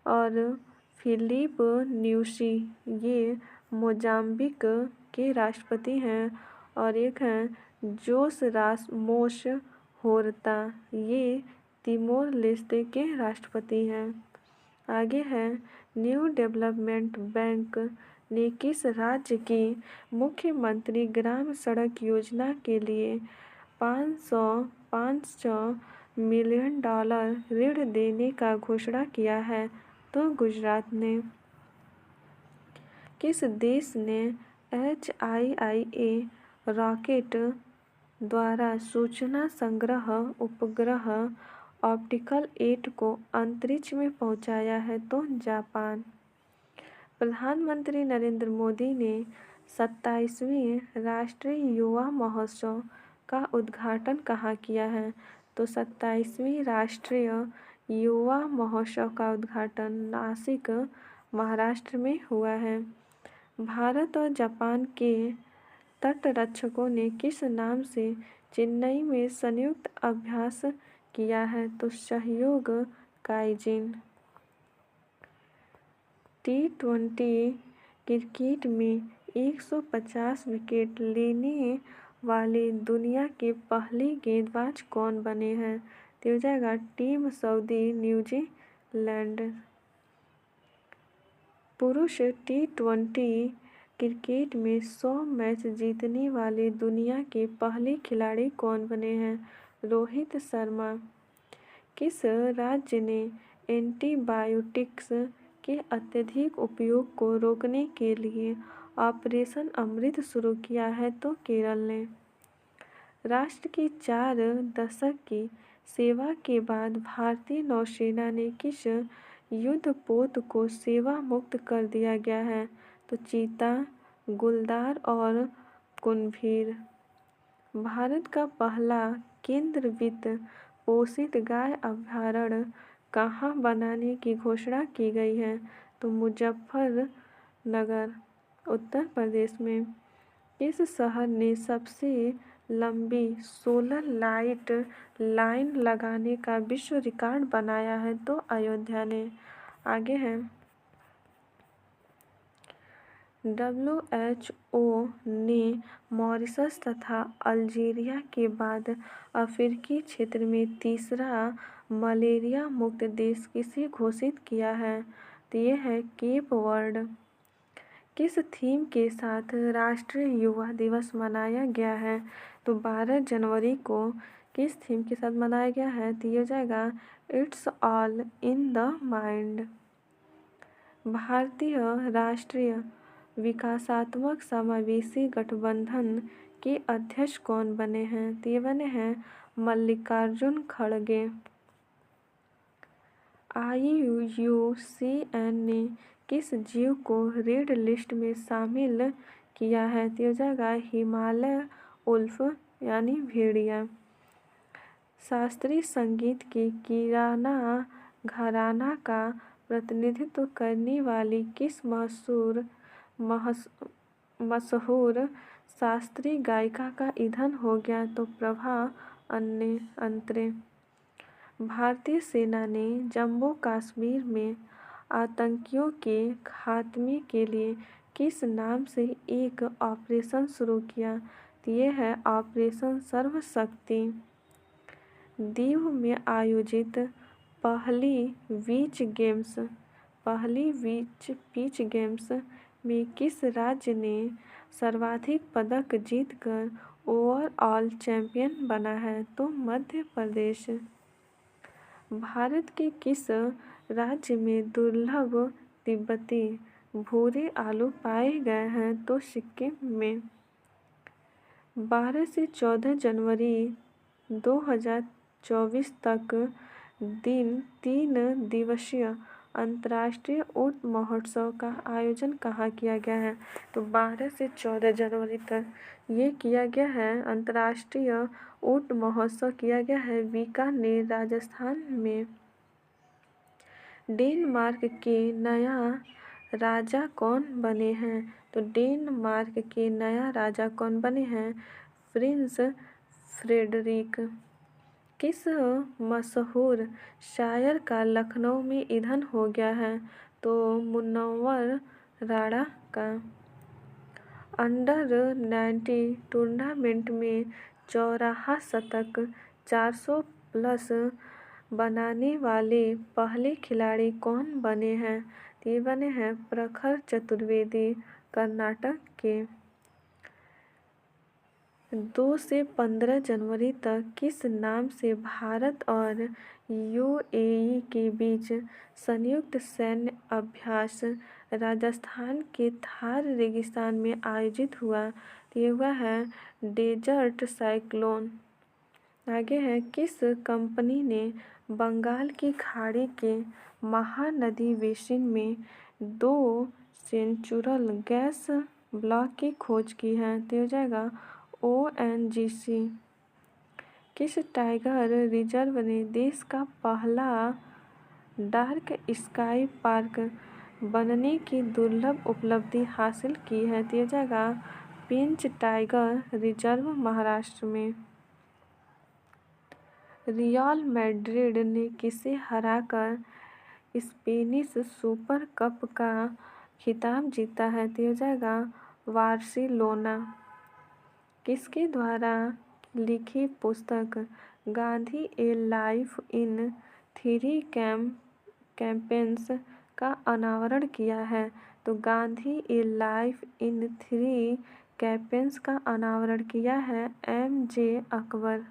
और फिलिप न्यूसी ये मोजाम्बिक के राष्ट्रपति हैं, और एक हैं जोस रामोस होर्ता ये तिमोर लेस्ते के राष्ट्रपति हैं। आगे है न्यू डेवलपमेंट बैंक ने किस राज्य की मुख्यमंत्री ग्राम सड़क योजना के लिए 500 मिलियन डॉलर ऋण देने का घोषणा किया है? तो गुजरात ने। किस देश ने HIIA रॉकेट द्वारा सूचना संग्रह उपग्रह ऑप्टिकल 8 को अंतरिक्ष में पहुंचाया है? तो जापान। प्रधानमंत्री नरेंद्र मोदी ने 27वीं राष्ट्रीय युवा महोत्सव का उद्घाटन कहाँ किया है? तो 27वीं राष्ट्रीय युवा महोत्सव का उद्घाटन नासिक महाराष्ट्र में हुआ है। भारत और जापान के तटरक्षकों ने किस नाम से चेन्नई में संयुक्त अभ्यास किया है? तो सहयोग काइजिन। T20 क्रिकेट में 150 विकेट लेने वाले दुनिया के पहले गेंदबाज कौन बने हैं? तो हो जाएगा टीम सऊदी न्यूजीलैंड। पुरुष T20 क्रिकेट में 100 मैच जीतने वाले दुनिया के पहले खिलाड़ी कौन बने हैं? रोहित शर्मा। किस राज्य ने एंटीबायोटिक्स के अत्यधिक उपयोग को रोकने के लिए ऑपरेशन अमृत शुरू किया है? तो केरल ने। राष्ट्र की 4 दशक की सेवा के बाद भारतीय नौसेना ने किस युद्धपोत को सेवा मुक्त कर दिया गया है? तो चीता, गुलदार और कुनवीर। भारत का पहला केंद्र वित्त पोषित गाय अभयारण्य कहाँ बनाने की घोषणा की गई है? तो मुजफ्फरनगर उत्तर प्रदेश में। इस शहर ने सबसे लंबी सोलर लाइट लाइन लगाने का विश्व रिकॉर्ड बनाया है? तो अयोध्या ने। आगे है WHO ने मॉरिशस तथा अल्जीरिया के बाद अफ्रीकी क्षेत्र में तीसरा मलेरिया मुक्त देश किसे घोषित किया है? तो ये है केप वर्ड। किस थीम के साथ राष्ट्रीय युवा दिवस मनाया गया है? तो 12 जनवरी को किस थीम के साथ मनाया गया है? तो ये हो जाएगा it's all in the mind. भारतीय राष्ट्रीय विकासात्मक समावेशी गठबंधन के अध्यक्ष कौन बने हैं? तो ये बने हैं मल्लिकार्जुन खड़गे। IUCN ने किस जीव को रेड लिस्ट में शामिल किया है? तो हो जाएगा हिमालय उल्फ यानी भेड़िया। शास्त्रीय संगीत के किराना घराना का प्रतिनिधित्व करने वाली किस मशहूर शास्त्रीय गायिका का निधन हो गया? तो प्रभा अंतरे। भारतीय सेना ने जम्मू कश्मीर में आतंकियों के खात्मे के लिए किस नाम से एक ऑपरेशन शुरू किया? तो ये है ऑपरेशन सर्वशक्ति। दीव में आयोजित पहली बीच गेम्स में किस राज्य ने सर्वाधिक पदक जीतकर ओवरऑल चैंपियन बना है? तो मध्य प्रदेश। भारत के किस राज्य में दुर्लभ तिब्बती भूरे आलू पाए गए हैं? तो सिक्किम में। 12 से 14 जनवरी 2024 तक 3 दिवसीय अंतर्राष्ट्रीय ऊँट महोत्सव का आयोजन कहाँ किया गया है? तो 12 से 14 जनवरी तक ये किया गया है अंतर्राष्ट्रीय ऊँट महोत्सव किया गया है बीकानेर राजस्थान में। डेनमार्क के नया राजा कौन बने हैं? तो डेनमार्क के नया राजा कौन बने हैं? Prince Frederick. किस मशहूर शायर का लखनऊ में निधन हो गया है? तो मुनव्वर राणा का। अंडर-19 टूर्नामेंट में चौराहा शतक 400 प्लस बनाने वाले पहले खिलाड़ी कौन बने हैं? ये बने हैं प्रखर चतुर्वेदी, कर्नाटक के। 2 से 15 जनवरी तक किस नाम से भारत और यूएई के बीच संयुक्त सैन्य अभ्यास राजस्थान के थार रेगिस्तान में आयोजित हुआ? ये हुआ है डेजर्ट साइक्लोन। आगे है, किस कंपनी ने बंगाल की खाड़ी के महानदी बेसिन में 2 नेचुरल गैस ब्लॉक की खोज की है? तो हो जाएगा ओएनजीसी। किस टाइगर रिजर्व ने देश का पहला डार्क स्काई पार्क बनने की दुर्लभ उपलब्धि हासिल की है? तो हो जाएगा पेंच टाइगर रिजर्व, महाराष्ट्र में। रियल मैड्रिड ने किसे हराकर स्पेनिश सुपर कप का खिताब जीता है? तो हो जाएगा बार्सिलोना। किसके द्वारा लिखी पुस्तक गांधी ए लाइफ इन 3 कैंपेन्स का अनावरण किया है? तो गांधी ए लाइफ इन 3 कैंपेन्स का अनावरण किया है एम.जे. अकबर।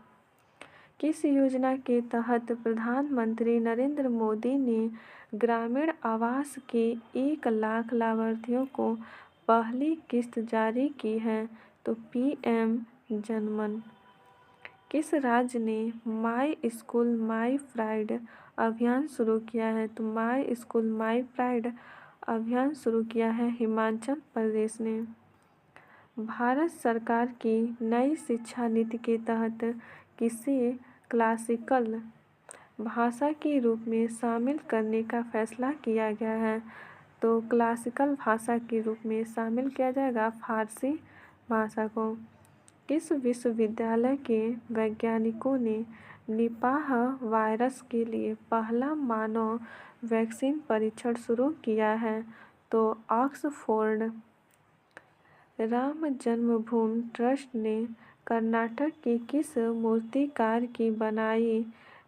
किस योजना के तहत प्रधानमंत्री नरेंद्र मोदी ने ग्रामीण आवास के 1 लाख लाभार्थियों को पहली किस्त जारी की है? तो पीएम जनमन। किस राज्य ने माई स्कूल माई प्राइड अभियान शुरू किया है? तो माई स्कूल माई प्राइड अभियान शुरू किया है हिमाचल प्रदेश ने। भारत सरकार की नई शिक्षा नीति के तहत किसे क्लासिकल भाषा के रूप में शामिल करने का फैसला किया गया है? तो क्लासिकल भाषा के रूप में शामिल किया जाएगा फारसी भाषा को। किस विश्वविद्यालय के वैज्ञानिकों ने निपाह वायरस के लिए पहला मानव वैक्सीन परीक्षण शुरू किया है? तो ऑक्सफोर्ड। राम जन्मभूमि ट्रस्ट ने कर्नाटक के किस मूर्तिकार की बनाई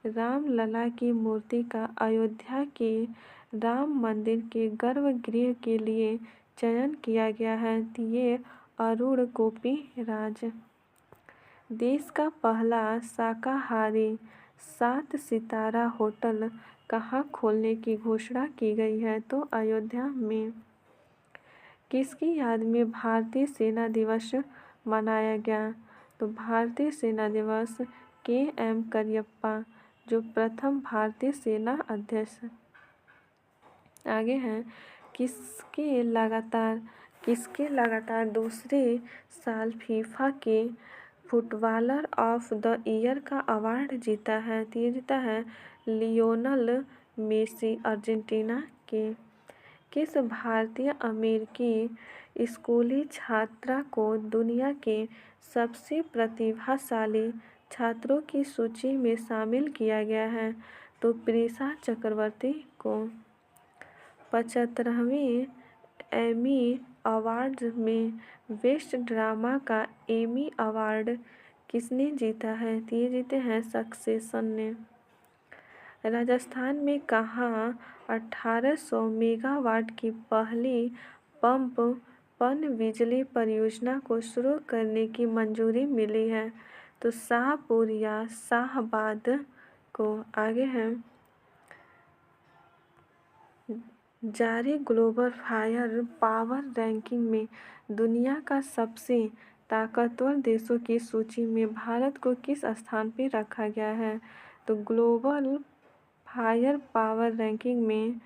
रामलला की मूर्ति का अयोध्या के राम मंदिर के गर्भगृह के लिए चयन किया गया है? तो ये अरुण गोपी राज। देश का पहला शाकाहारी 7 सितारा होटल कहाँ खोलने की घोषणा की गई है? तो अयोध्या में। किसकी याद में भारतीय सेना दिवस मनाया गया? तो भारतीय सेना दिवस के.एम. करियप्पा, जो प्रथम भारतीय सेना अध्यक्ष। आगे हैं, किसके लगातार दूसरे साल फीफा के फुटबॉलर ऑफ द ईयर का अवार्ड जीता है? तो ये जीता है लियोनल मेसी, अर्जेंटीना के। किस भारतीय अमेरिकी स्कूली छात्रा को दुनिया के सबसे प्रतिभाशाली छात्रों की सूची में शामिल किया गया है? तो प्रिशा चक्रवर्ती को। 75वें एमी अवार्ड्स में बेस्ट ड्रामा का एमी अवार्ड किसने जीता है? तो ये जीते हैं सक्सेशन ने। राजस्थान में कहाँ 1800 मेगावाट की पहली पंप पन बिजली परियोजना को शुरू करने की मंजूरी मिली है? तो शाहपुर या शाहबाद को। आगे है, जारी ग्लोबल फायर पावर रैंकिंग में दुनिया का सबसे ताकतवर देशों की सूची में भारत को किस स्थान पर रखा गया है? तो ग्लोबल फायर पावर रैंकिंग में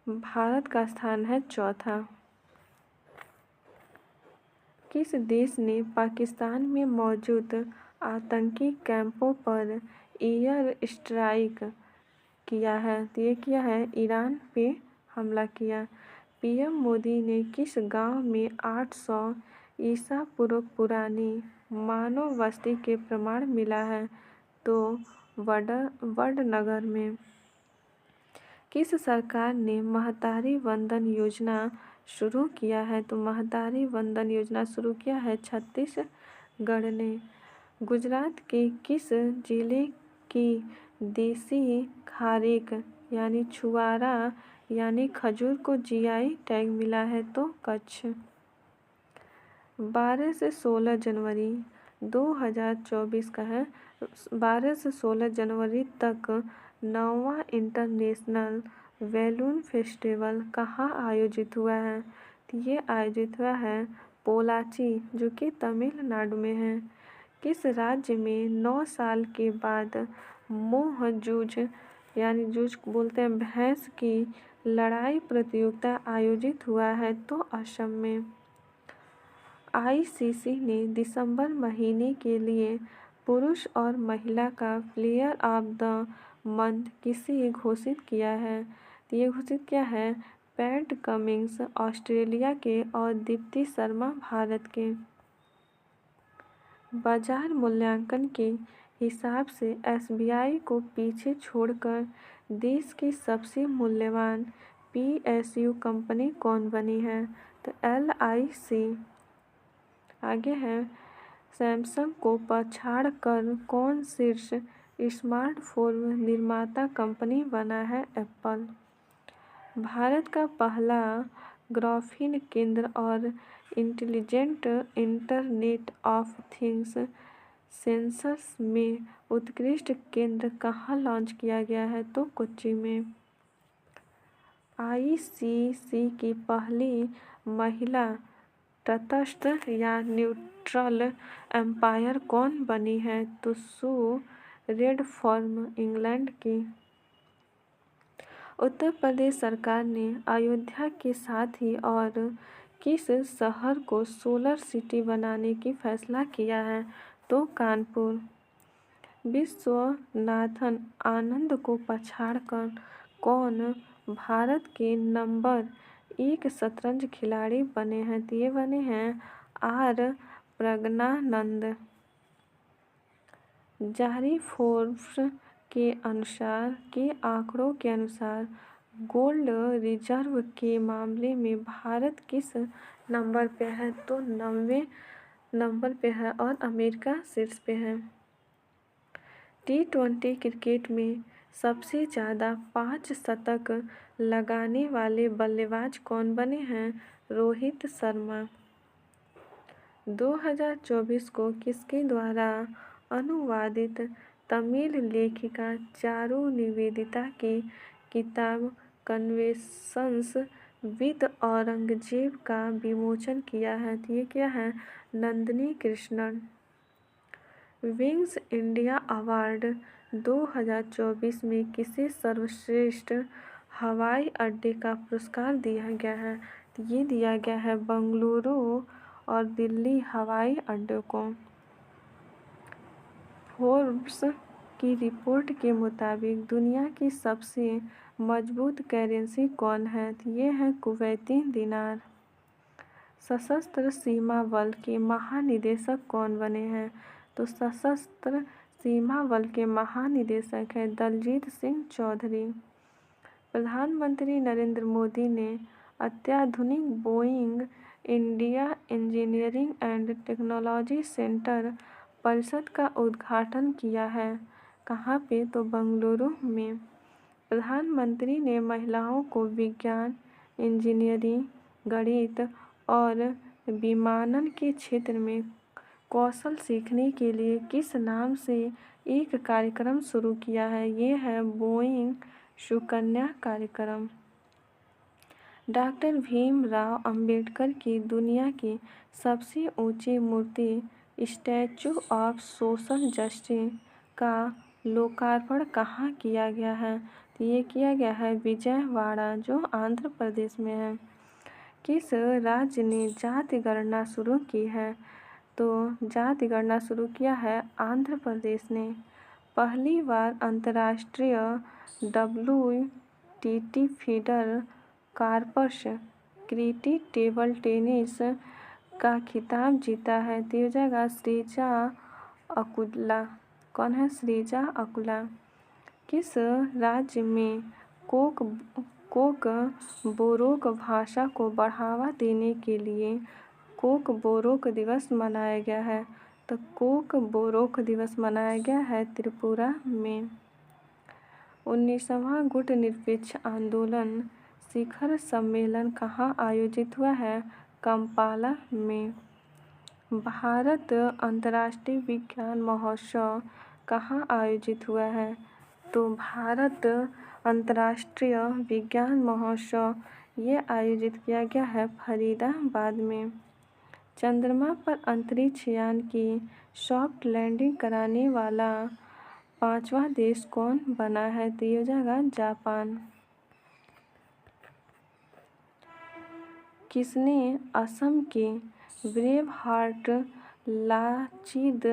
भारत का स्थान है 4था। किस देश ने पाकिस्तान में मौजूद आतंकी कैंपों पर एयर स्ट्राइक किया है? तो ये किया है ईरान पे हमला किया। पीएम मोदी ने किस गांव में 800 ईसा पूर्व पुरानी मानव बस्ती के प्रमाण मिला है? तो वडनगर में। किस सरकार ने महतारी वंदन योजना शुरू किया है? तो महतारी वंदन योजना शुरू किया है छत्तीसगढ़ ने। गुजरात के किस जिले की देसी खारेक यानी छुआरा यानी खजूर को जीआई टैग मिला है? तो कच्छ। 12 से 16 जनवरी 2024 का है। 12 से 16 जनवरी तक 9वां इंटरनेशनल बैलून फेस्टिवल कहाँ आयोजित हुआ है? तो ये आयोजित हुआ है पोलाची, जो कि तमिलनाडु में है। किस राज्य में 9 साल के बाद मोह जूझ यानी जूझ बोलते हैं भैंस की लड़ाई प्रतियोगिता आयोजित हुआ है? तो असम में। आईसीसी ने दिसंबर महीने के लिए पुरुष और महिला का प्लेयर ऑफ द मंथ किसे घोषित किया है? तो ये घोषित किया है पैट कमिंग्स ऑस्ट्रेलिया के और दीप्ति शर्मा भारत के। बाजार मूल्यांकन के हिसाब से एसबीआई को पीछे छोड़कर देश की सबसे मूल्यवान पीएसयू कंपनी कौन बनी है? तो एलआईसी। आगे है सैमसंग को पछाड़कर कौन शीर्ष स्मार्टफोन निर्माता कंपनी बना है? एप्पल। भारत का पहला ग्राफीन केंद्र और intelligent internet of things sensors में उत्कृष्ट केंद्र कहाँ लॉन्च किया गया है? तो कोच्चि में। आईसीसी की पहली महिला तटस्थ या न्यूट्रल एम्पायर कौन बनी है? तो सू रेडफॉर्न इंग्लैंड की। उत्तर प्रदेश सरकार ने अयोध्या के साथ ही और किस शहर को सोलर सिटी बनाने की फैसला किया है? तो कानपुर। विश्वनाथन आनंद को पछाड़कर कौन भारत के नंबर 1 शतरंज खिलाड़ी बने हैं? तो ये बने हैं आर प्रज्ञानंद। जारी फोर्ब्स के आंकड़ों के अनुसार गोल्ड रिजर्व के मामले में भारत किस नंबर पे है? तो 90 नंबर पे है और अमेरिका शीर्ष पे है। T20 क्रिकेट में सबसे ज़्यादा 5 शतक लगाने वाले बल्लेबाज कौन बने हैं? रोहित शर्मा। 2024 को किसके द्वारा अनुवादित तमिल लेखिका चारू निवेदिता की किताब कन्वर्सेशंस विद औरंगजेब का विमोचन किया है? तो ये क्या है? Nandini Krishnan. Wings India award 2024 में किसे सर्वश्रेष्ठ हवाई अड्डे का पुरस्कार दिया गया है? तो ये दिया गया है बेंगलुरु और दिल्ली हवाई अड्डों को। फोर्ब्स की रिपोर्ट के मुताबिक दुनिया की सबसे मजबूत करेंसी कौन है? तो ये है कुवैती दिनार। सशस्त्र सीमा बल के महानिदेशक कौन बने हैं? तो सशस्त्र सीमा बल के महानिदेशक है दलजीत सिंह चौधरी। प्रधानमंत्री नरेंद्र मोदी ने अत्याधुनिक Boeing India engineering and technology centre परिषद का उद्घाटन किया है। कहाँ पे? तो बेंगलुरु में। प्रधानमंत्री ने महिलाओं को विज्ञान, इंजीनियरिंग, गणित और विमानन के क्षेत्र में कौशल सीखने के लिए किस नाम से एक कार्यक्रम शुरू किया है? ये है बोइंग सुकन्या कार्यक्रम। डॉक्टर भीमराव अंबेडकर की दुनिया की सबसे ऊंची मूर्ति स्टैचू ऑफ सोशल जस्टिस का लोकार्पण कहाँ किया गया है? तो ये किया गया है विजयवाड़ा, जो आंध्र प्रदेश में है। किस राज्य ने जाति गणना शुरू की है? तो जाति गणना शुरू किया है आंध्र प्रदेश ने। पहली बार अंतर्राष्ट्रीय WTT feeder corpus क्रिटी table tennis का खिताब जीता है? तो हो जाएगा श्रीजा अकुला। कौन है? श्रीजा अकुला। किस राज्य में कोकबोरोक भाषा को बढ़ावा देने के लिए कोकबोरोक दिवस मनाया गया है? तो कोकबोरोक दिवस मनाया गया है त्रिपुरा में। 19वां गुटनिरपेक्ष आंदोलन शिखर सम्मेलन कहाँ आयोजित हुआ है? कंपाला में। भारत अंतर्राष्ट्रीय विज्ञान महोत्सव कहाँ आयोजित हुआ है? तो भारत अंतर्राष्ट्रीय विज्ञान महोत्सव ये आयोजित किया गया है फरीदाबाद में। चंद्रमा पर अंतरिक्ष यान की सॉफ्ट लैंडिंग कराने वाला 5वां देश कौन बना है? तो ये हो जाएगा जापान। किसने असम के ब्रेव हार्ट लाचित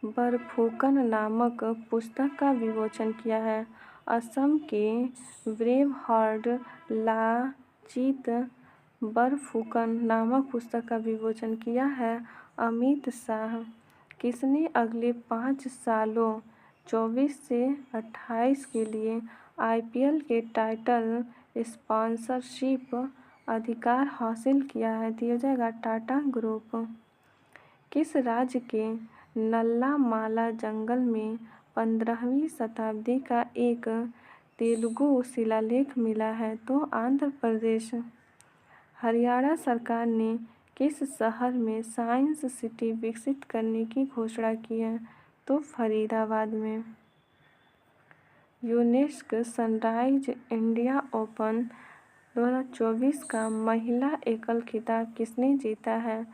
बरफुकन नामक पुस्तक का विमोचन किया है? असम के ब्रेव हार्ट लाचित बरफुकन नामक पुस्तक का विमोचन किया है अमित शाह। किसने अगले 5 सालों 24 से 28 के लिए IPL के टाइटल स्पॉन्सरशिप अधिकार हासिल किया है? तो हो जाएगा टाटा ग्रुप। किस राज्य के नल्लामाला जंगल में 15वीं शताब्दी का एक तेलुगु शिलालेख मिला है? तो आंध्र प्रदेश। हरियाणा सरकार ने किस शहर में साइंस सिटी विकसित करने की घोषणा की है? तो फरीदाबाद में। यूनेस्को सनराइज इंडिया ओपन 2024 का महिला एकल खिताब किसने जीता है?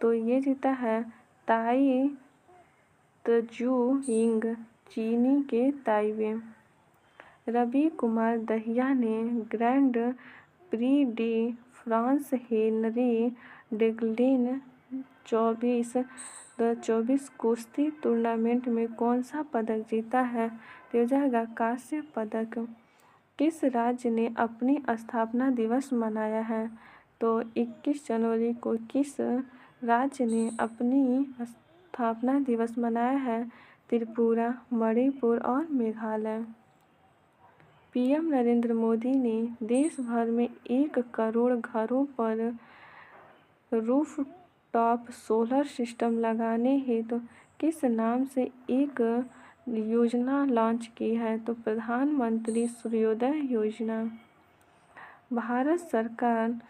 तो ये जीता है ताई त्जू यिंग, चीनी के ताइवे। रवि कुमार दहिया ने grand prix de France Henri Deglane 2024 कुश्ती टूर्नामेंट में कौन सा पदक जीता है? तो हो जाएगा कांस्य पदक। किस राज्य ने अपनी स्थापना दिवस मनाया है? तो 21 जनवरी को किस राज्य ने अपनी स्थापना दिवस मनाया है? त्रिपुरा, मणिपुर और मेघालय। PM नरेंद्र मोदी ने देश भर में 1 करोड़ घरों पर रूफटॉप सोलर सिस्टम लगाने हेतु किस नाम से एक योजना लॉन्च की है? तो प्रधानमंत्री सूर्योदय योजना। भारत सरकार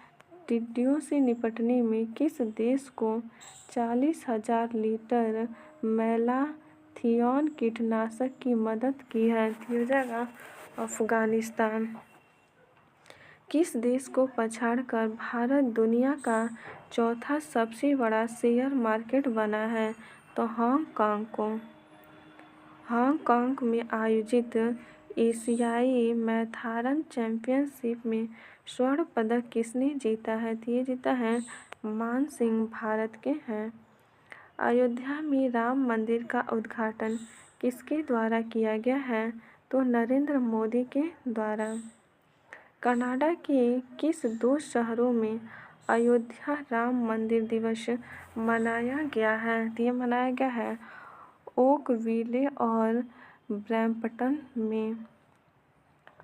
टिड्डियों से निपटने में किस देश को 40,000 लीटर मैलाथियन कीटनाशक की मदद की है? हो जाएगा अफगानिस्तान। किस देश को पछाड़कर भारत दुनिया का चौथा सबसे बड़ा शेयर मार्केट बना है? तो हांगकांग को। हांगकांग में आयोजित एशियाई मैराथन चैंपियनशिप में स्वर्ण पदक किसने जीता है? तो ये जीता है मान सिंह, भारत के हैं। अयोध्या में राम मंदिर का उद्घाटन किसके द्वारा किया गया है? तो नरेंद्र मोदी के द्वारा। कनाडा के किस 2 शहरों में अयोध्या राम मंदिर दिवस मनाया गया है? तो ये मनाया गया है ओकविले और ब्रैम्पटन में।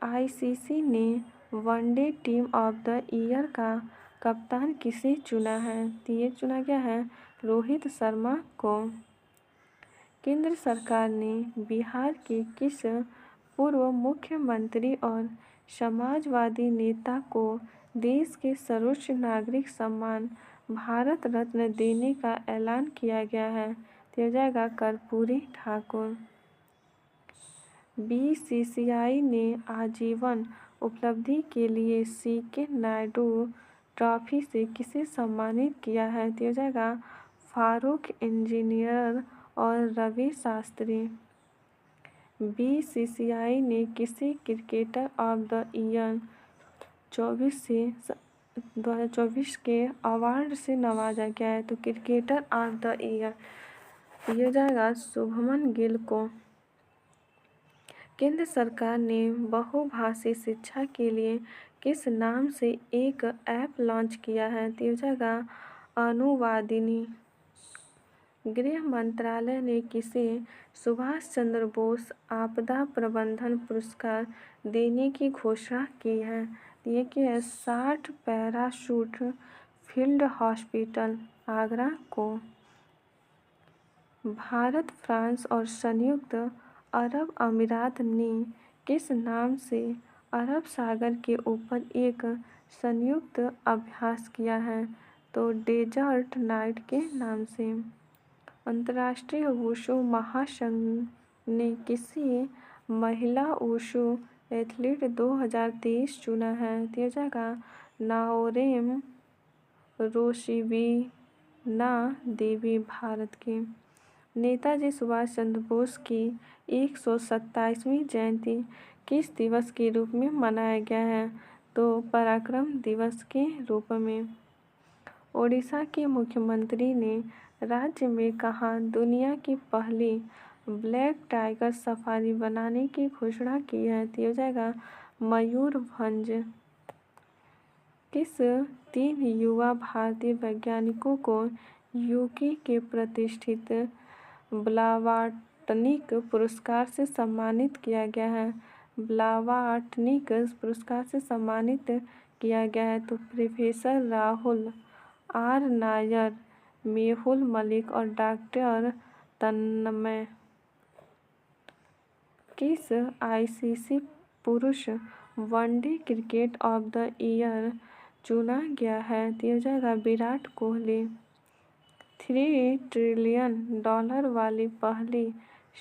ICC ने one day team of the year का कप्तान किसे चुना है? तो ये चुना गया है रोहित शर्मा को। केंद्र सरकार ने बिहार के किस पूर्व मुख्यमंत्री और समाजवादी नेता को देश के सर्वोच्च नागरिक सम्मान भारत रत्न देने का ऐलान किया गया है? तो हो जाएगा कर्पूरी ठाकुर। BCCI ने आजीवन उपलब्धि के लिए CK नायडू ट्रॉफी से किसे सम्मानित किया है? तो हो जाएगा फारूक इंजीनियर और रवि शास्त्री। BCCI ने किसे क्रिकेटर ऑफ द ईयर 2024 के अवार्ड से नवाजा गया है? तो क्रिकेटर ऑफ द ईयर ये हो जाएगा शुभमन गिल को। केंद्र सरकार ने बहुभाषी शिक्षा के लिए किस नाम से एक ऐप लॉन्च किया है? तो हो जाएगा अनुवादिनी। गृह मंत्रालय ने किसे सुभाष चंद्र बोस आपदा प्रबंधन पुरस्कार देने की घोषणा की है? ये क्या है? 60 पैराशूट फील्ड हॉस्पिटल आगरा को। भारत, फ्रांस और संयुक्त अरब अमीरात ने किस नाम से अरब सागर के ऊपर एक संयुक्त अभ्यास किया है? तो डेजर्ट नाइट के नाम से। अंतर्राष्ट्रीय वुशु महासंघ ने किसी महिला वुशु एथलीट 2023 चुना है? दिया जाएगा नाओरेम रोशिबिना देवी। भारत के नेताजी सुभाष चंद्र बोस की 127वीं जयंती किस दिवस के रूप में मनाया गया है? तो पराक्रम दिवस के रूप में। ओडिशा के मुख्यमंत्री ने राज्य में कहाँ दुनिया की पहली ब्लैक टाइगर सफारी बनाने की घोषणा की है? तो हो जाएगा मयूरभंज। किस 3 युवा भारतीय वैज्ञानिकों को यूके के प्रतिष्ठित ब्लावाटनिक पुरस्कार से सम्मानित किया गया है? ब्लावाटनिक पुरस्कार से सम्मानित किया गया है तो प्रोफेसर राहुल आर नायर, मेहुल मलिक और डॉक्टर तन्मय। किस आईसीसी पुरुष one day cricket of the year चुना गया है? दिया जाएगा विराट कोहली। $3 ट्रिलियन वाली पहली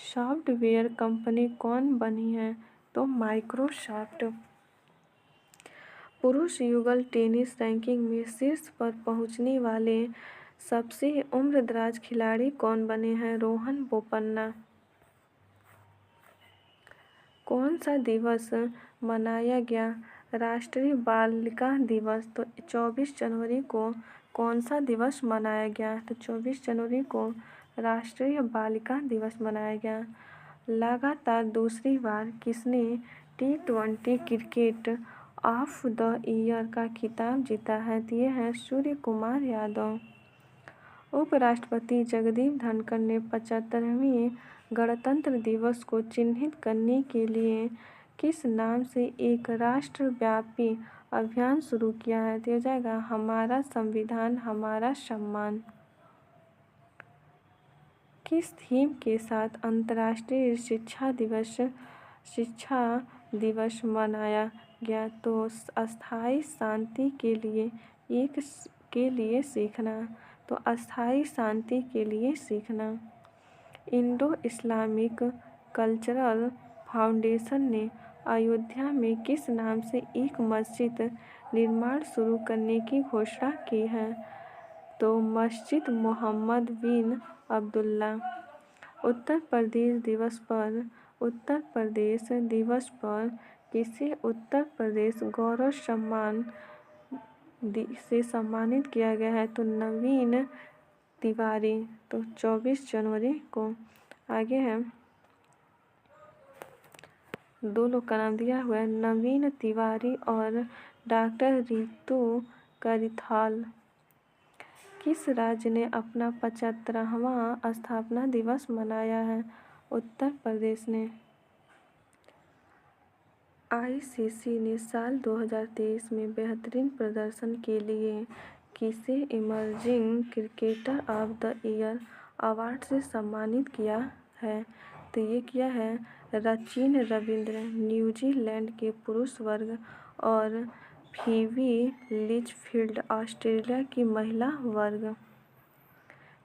सॉफ्टवेयर कंपनी कौन बनी है? तो माइक्रोसॉफ्ट। पुरुष युगल टेनिस रैंकिंग में शीर्ष पर पहुंचने वाले सबसे उम्रदराज खिलाड़ी कौन बने हैं? रोहन बोपन्ना। कौन सा दिवस मनाया गया? राष्ट्रीय बालिका दिवस। तो 24 जनवरी को कौन सा दिवस मनाया गया? तो 24 जनवरी को राष्ट्रीय बालिका दिवस मनाया गया। लगातार दूसरी बार किसने T20 cricket of the year का खिताब जीता है? ये है सूर्य कुमार यादव। उपराष्ट्रपति जगदीप धनखड़ ने 75वें गणतंत्र दिवस को चिन्हित करने के लिए किस नाम से एक राष्ट्रव्यापी अभियान शुरू किया है? दिया जाएगा हमारा संविधान हमारा सम्मान। किस थीम के साथ अंतर्राष्ट्रीय शिक्षा दिवस मनाया गया? तो अस्थायी शांति के लिए सीखना। तो अस्थायी शांति के लिए सीखना। इंडो इस्लामिक कल्चरल फाउंडेशन ने अयोध्या में किस नाम से एक मस्जिद निर्माण शुरू करने की घोषणा की है? तो मस्जिद मोहम्मद बिन अब्दुल्ला। उत्तर प्रदेश दिवस पर किसे उत्तर प्रदेश गौरव सम्मान से सम्मानित किया गया है? तो नवीन तिवारी। तो 24 जनवरी को। आगे है 2 लोग का नाम दिया हुआ है, नवीन तिवारी और डॉक्टर रितु करिथाल। किस राज्य ने अपना 75वां स्थापना दिवस मनाया है? उत्तर प्रदेश ने। आईसीसी ने साल 2023 में बेहतरीन प्रदर्शन के लिए किसे emerging cricketer of the year award से सम्मानित किया है? तो ये किया है सचिन रविंद्र न्यूजीलैंड के पुरुष वर्ग और फीवी लिचफील्ड ऑस्ट्रेलिया की महिला वर्ग।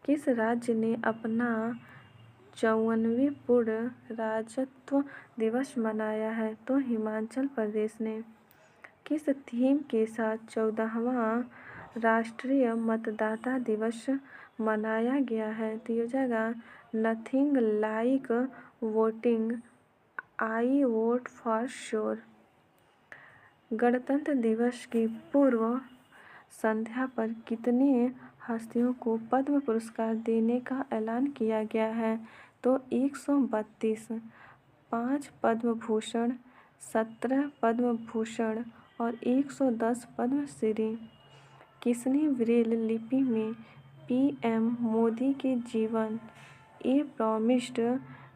किस राज्य ने अपना 54वीं पूर्ण राज्यत्व दिवस मनाया है? तो हिमाचल प्रदेश ने। किस थीम के साथ 14वां राष्ट्रीय मतदाता दिवस मनाया गया है? तो हो जाएगा nothing like voting, I vote for sure. गणतंत्र दिवस की पूर्व संध्या पर कितने हस्तियों को पद्म पुरस्कार देने का ऐलान किया गया है? तो 132। 5 पद्म भूषण, 17 पद्म भूषण और 110 पद्मश्री। किसने ब्रेल लिपि में पीएम मोदी के जीवन a promised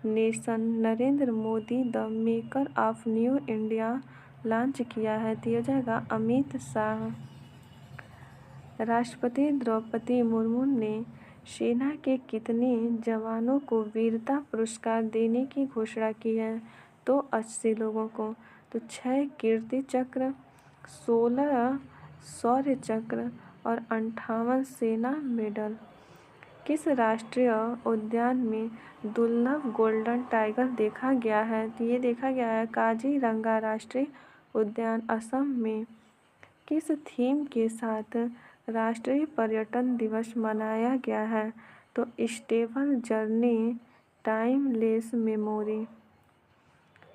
nation Narendra Modi the maker of new India launch किया है। तो हो जाएगा अमित शाह। राष्ट्रपति द्रौपदी मुर्मू ने सेना के कितने जवानों को वीरता पुरस्कार देने की घोषणा की है? तो 80 लोगों को। तो 6 कीर्ति चक्र, 16 शौर्य चक्र और 58 सेना मेडल। किस राष्ट्रीय उद्यान में दुर्लभ गोल्डन टाइगर देखा गया है? तो ये देखा गया है काजीरंगा राष्ट्रीय उद्यान असम में। किस थीम के साथ राष्ट्रीय पर्यटन दिवस मनाया गया है? तो stable journey timeless memory.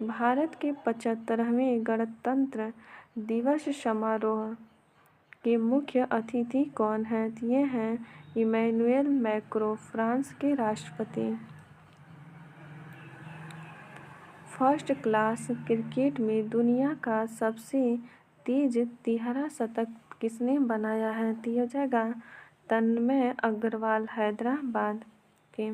Bharat के 75वें गणतंत्र दिवस समारोह के मुख्य अतिथि कौन हैं? तो ये हैं इमैनुएल मैक्रों, फ्रांस के राष्ट्रपति। फर्स्ट क्लास क्रिकेट में दुनिया का सबसे तेज तिहरा शतक किसने बनाया है? तो ये हो जाएगा तन्मय अग्रवाल, हैदराबाद के।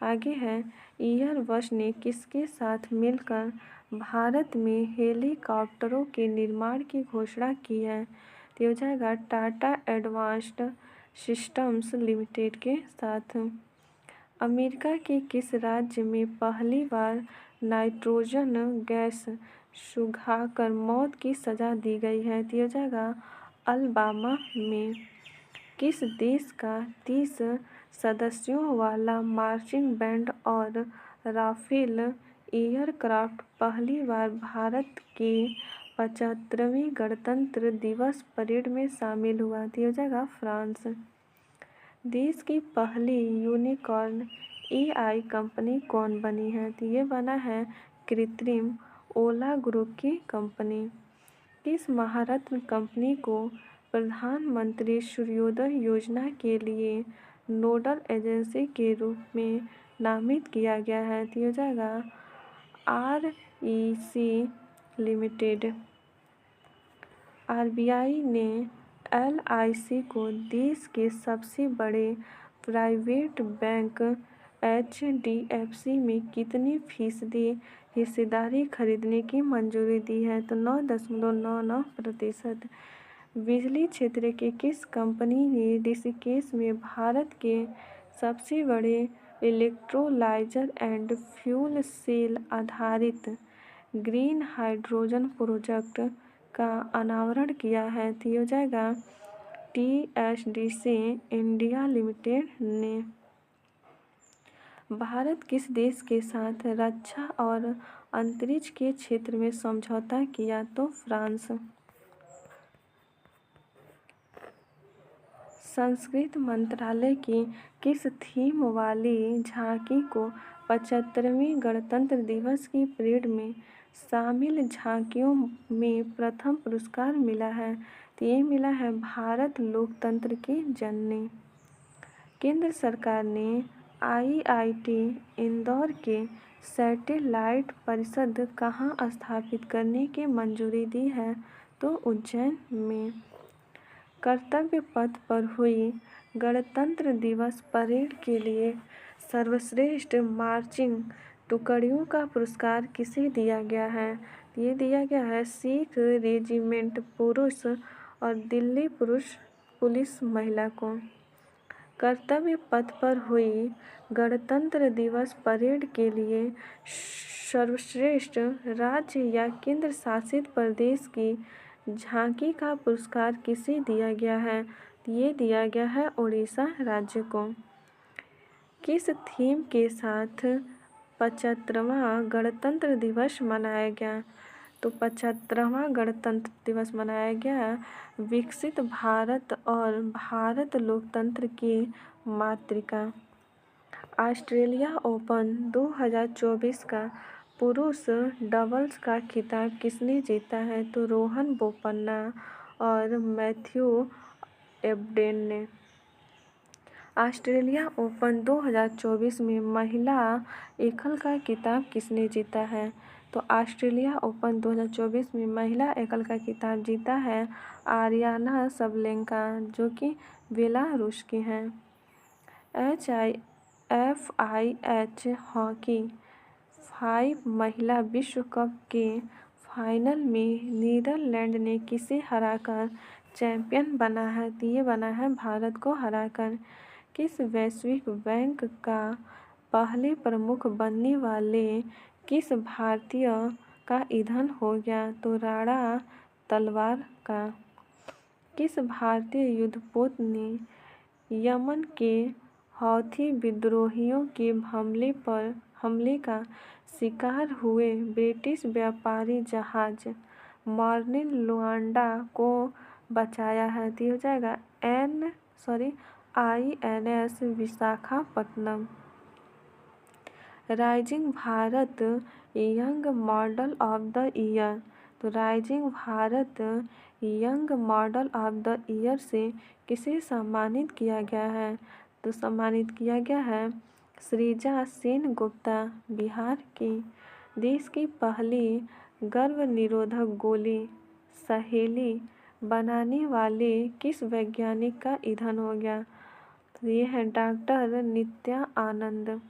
आगे है एयरबस ने किसके साथ मिलकर भारत में हेलीकॉप्टरों के निर्माण की घोषणा की है? तो ये हो जाएगा टाटा एडवांस्ड सिस्टम्स लिमिटेड के साथ। अमेरिका के किस राज्य में पहली बार नाइट्रोजन गैस सुखाकर मौत की सज़ा दी गई है? तो ये हो जाएगा अलबामा में। किस देश का 30 सदस्यों वाला मार्चिंग बैंड और राफेल एयरक्राफ्ट पहली बार भारत के 75वें गणतंत्र दिवस परेड में शामिल हुआ? तो ये हो जाएगा फ्रांस। देश की पहली यूनिकॉर्न एआई कंपनी कौन बनी है? तो ये बना है कृत्रिम ओला ग्रुप की कंपनी। किस महारत्न कंपनी को प्रधानमंत्री सूर्योदय योजना के लिए नोडल एजेंसी के रूप में नामित किया गया है? तो ये हो जाएगा REC लिमिटेड। आरबीआई ने LIC को देश के सबसे बड़े प्राइवेट बैंक HDFC में कितनी फीसदी हिस्सेदारी खरीदने की मंजूरी दी है? तो 9.99%। बिजली क्षेत्र के किस कंपनी ने ऋषिकेश में भारत के सबसे बड़े इलेक्ट्रोलाइजर एंड फ्यूल सेल आधारित ग्रीन हाइड्रोजन प्रोजेक्ट का अनावरण किया है? तो ये हो जाएगा TSDC इंडिया लिमिटेड ने। भारत किस देश के साथ रक्षा और अंतरिक्ष के क्षेत्र में समझौता किया? तो फ्रांस। संस्कृति मंत्रालय की किस थीम वाली झांकी को 75वें गणतंत्र दिवस की परेड में शामिल झांकियों में प्रथम पुरस्कार मिला है? तो ये मिला है भारत लोकतंत्र की जननी। केंद्र सरकार ने IIT इंदौर के सैटेलाइट परिसर कहाँ स्थापित करने की मंजूरी दी है? तो उज्जैन में। कर्तव्य पथ पर हुई गणतंत्र दिवस परेड के लिए सर्वश्रेष्ठ मार्चिंग टुकड़ियों का पुरस्कार किसे दिया गया है? ये दिया गया है सिख रेजिमेंट पुरुष और दिल्ली पुलिस महिला को। कर्तव्य पथ पर हुई गणतंत्र दिवस परेड के लिए सर्वश्रेष्ठ राज्य या केंद्र शासित प्रदेश की झांकी का पुरस्कार किसे दिया गया है? ये दिया गया है उड़ीसा राज्य को। किस थीम के साथ 75वां गणतंत्र दिवस मनाया गया? तो 75वां गणतंत्र दिवस मनाया गया विकसित भारत और भारत लोकतंत्र की मातृका। ऑस्ट्रेलिया ओपन 2024 का पुरुष डबल्स का खिताब किसने जीता है? तो रोहन बोपन्ना और मैथ्यू एबडेन ने। ऑस्ट्रेलिया ओपन 2024 में महिला एकल का खिताब किसने जीता है? तो ऑस्ट्रेलिया ओपन 2024 में महिला एकल का खिताब जीता है आरियाना सबलेंका, जो कि बेलारूस की हैं। FIH हॉकी 5 महिला विश्व कप के फाइनल में नीदरलैंड ने किसे हराकर चैंपियन बना है? तो ये बना है भारत को हराकर। किस वैश्विक बैंक का पहले प्रमुख बनने वाले किस भारतीय का निधन हो गया? तो राणा तलवार का। किस भारतीय युद्धपोत ने यमन के हौथी विद्रोहियों के हमले का शिकार हुए ब्रिटिश व्यापारी जहाज मॉर्निंग लुआंडा को बचाया है? तो हो जाएगा INS Visakhapatnam. Rising Bharat young model of the year. तो rising Bharat young model of the year से किसे सम्मानित किया गया है? तो सम्मानित किया गया है सृजा सेन गुप्ता। बिहार की देश की पहली गर्भ निरोधक गोली सहेली बनाने वाले किस वैज्ञानिक का निधन हो गया? तो ये है डॉक्टर नित्या आनंद।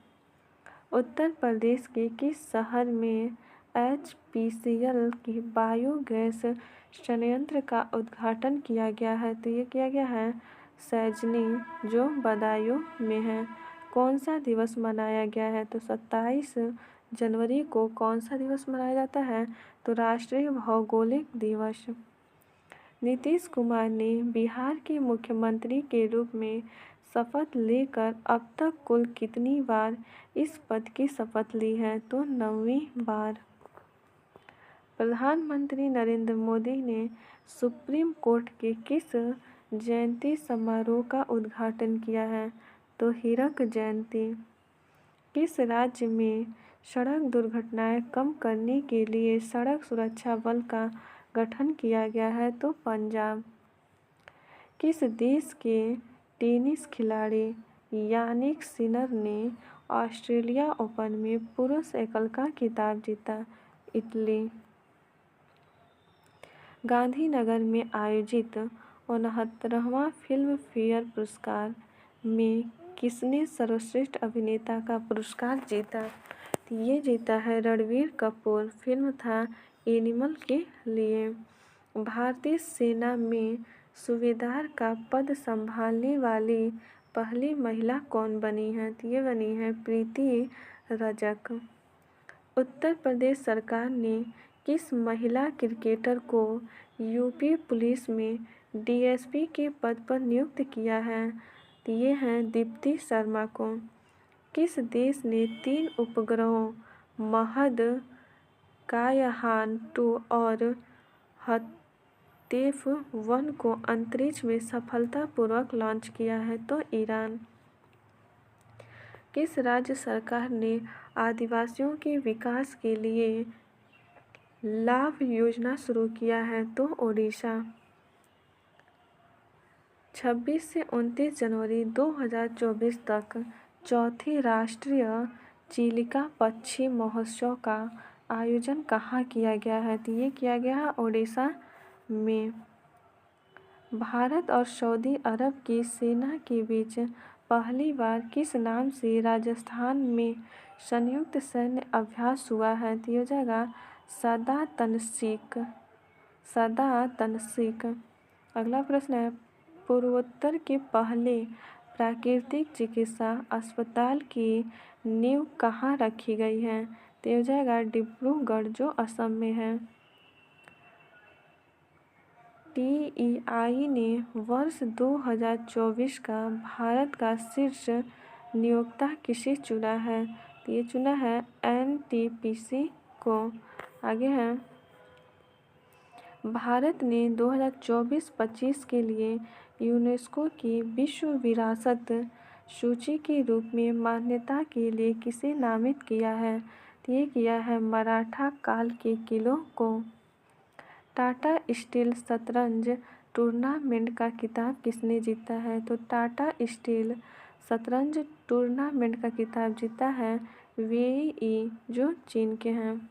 उत्तर प्रदेश के किस शहर में HPCL की बायोगैस संयंत्र का उद्घाटन किया गया है? तो ये किया गया है सैजनी जो बदायूं में है। कौन सा दिवस मनाया गया है? तो 27 जनवरी को कौन सा दिवस मनाया जाता है? तो राष्ट्रीय भौगोलिक दिवस। नीतीश कुमार ने बिहार के मुख्यमंत्री के रूप में शपथ लेकर अब तक कुल कितनी बार इस पद की शपथ ली है? तो 9वीं बार। प्रधानमंत्री नरेंद्र मोदी ने सुप्रीम कोर्ट के किस जयंती समारोह का उद्घाटन किया है? तो हीरक जयंती। किस राज्य में सड़क दुर्घटनाएं कम करने के लिए सड़क सुरक्षा बल का गठन किया गया है? तो पंजाब। किस देश के टेनिस खिलाड़ी यानिक सिनर ने ऑस्ट्रेलिया ओपन में पुरुष एकल का खिताब जीता? इटली। गांधीनगर में आयोजित 69वां फिल्म फेयर पुरस्कार में किसने सर्वश्रेष्ठ अभिनेता का पुरस्कार जीता? ये जीता है रणबीर कपूर। फिल्म था एनिमल के लिए। भारतीय सेना में सूबेदार का पद संभालने वाली पहली महिला कौन बनी है? तो ये बनी है प्रीति रजक। उत्तर प्रदेश सरकार ने किस महिला क्रिकेटर को यूपी पुलिस में DSP के पद पर नियुक्त किया है? तो ये हैं दीप्ति शर्मा को। किस देश ने 3 उपग्रहों महद, कायहान 2 और हतेफ-1 को अंतरिक्ष में सफलतापूर्वक लॉन्च किया है? तो ईरान। किस राज्य सरकार ने आदिवासियों के विकास के लिए लाभ योजना शुरू किया है? तो ओडिशा। 26 से 29 जनवरी 2024 तक चौथे राष्ट्रीय चिलिका पक्षी महोत्सव का आयोजन कहाँ किया गया है? तो ये किया गया है ओडिशा में। भारत और सऊदी अरब की सेना के बीच पहली बार किस नाम से राजस्थान में संयुक्त सैन्य अभ्यास हुआ है? तो ये हो जाएगा सदा तनसीक। अगला प्रश्न है पूर्वोत्तर के पहले प्राकृतिक चिकित्सा अस्पताल की नींव कहाँ रखी गई है? तो ये हो जाएगा डिब्रूगढ़ जो असम में है। TEI ने वर्ष 2024 का भारत का शीर्ष नियोक्ता किसे चुना है? तो ये चुना है NTPC को। आगे है भारत ने 2024-25 के लिए यूनेस्को की विश्व विरासत सूची के रूप में मान्यता के लिए किसे नामित किया है? तो ये किया है मराठा काल के किलों को। टाटा स्टील शतरंज टूर्नामेंट का खिताब किसने जीता है? तो टाटा स्टील शतरंज टूर्नामेंट का खिताब जीता है वेई जो चीन के हैं।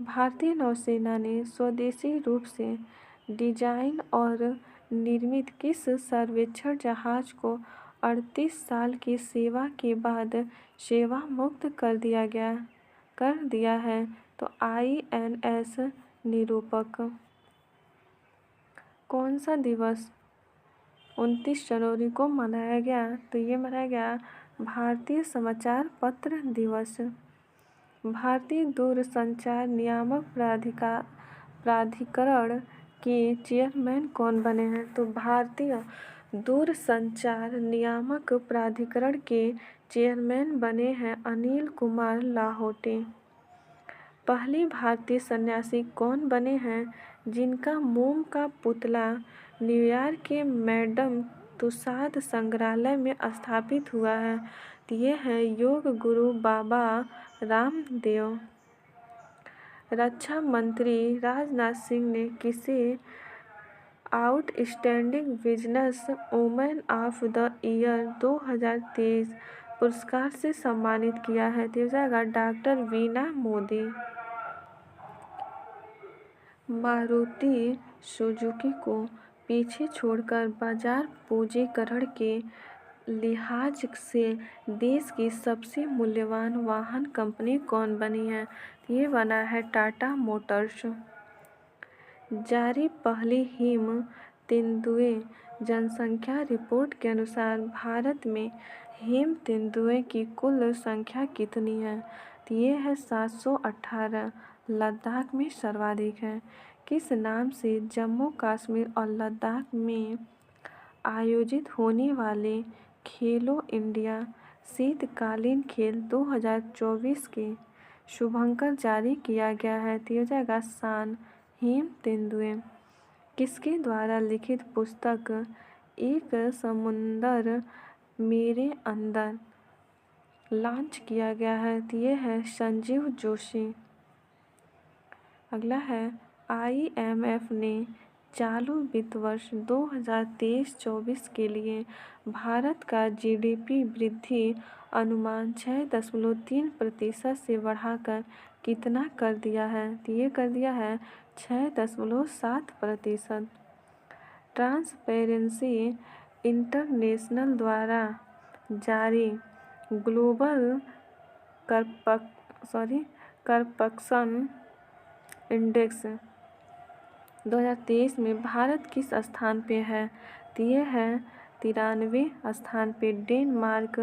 भारतीय नौसेना ने स्वदेशी रूप से डिजाइन और निर्मित किस सर्वेक्षण जहाज को 38 साल की सेवा के बाद सेवा मुक्त कर दिया है। तो INS निरूपक। कौन सा दिवस 29 जनवरी को मनाया गया? तो ये मनाया गया भारतीय समाचार पत्र दिवस। भारतीय दूरसंचार नियामक प्राधिकरण के चेयरमैन कौन बने हैं? तो भारतीय दूरसंचार नियामक प्राधिकरण के चेयरमैन बने हैं अनिल कुमार लाहोटी। पहली भारतीय सन्यासी कौन बने हैं जिनका मोम का पुतला न्यूयॉर्क के मैडम तुसाद संग्रहालय में स्थापित हुआ है? तो ये है योग गुरु बाबा रामदेव। रक्षा मंत्री राजनाथ सिंह ने किसे outstanding business women of the year 2023 पुरस्कार से सम्मानित किया है? तो जाएगा डॉक्टर वीना मोदी। मारुति सुजुकी को पीछे छोड़कर बाजार पूंजीकरण के लिहाज से देश की सबसे मूल्यवान वाहन कंपनी कौन बनी है? ये बना है टाटा मोटर्स। जारी पहली हिम तेंदुए जनसंख्या रिपोर्ट के अनुसार भारत में हिम तेंदुए की कुल संख्या कितनी है? तो ये है 718। लद्दाख में सर्वाधिक है। किस नाम से जम्मू कश्मीर और लद्दाख में आयोजित होने वाले खेलो इंडिया शीतकालीन खेल 2024 के शुभंकर जारी किया गया है? तो ये जाएगा शान हिम तेंदुए। किसके द्वारा लिखित पुस्तक एक समुंदर मेरे अंदर लॉन्च किया गया है? तो ये है संजीव जोशी। अगला है IMF ने चालू वित्त वर्ष 2023-24 के लिए भारत का GDP वृद्धि अनुमान 6.3% से बढ़ाकर कितना कर दिया है? तो ये कर दिया है 6.7%। ट्रांसपेरेंसी इंटरनेशनल द्वारा जारी ग्लोबल करप्शन इंडेक्स 2023 में भारत किस स्थान पे है? तो ये है 93वें स्थान पे। डेनमार्क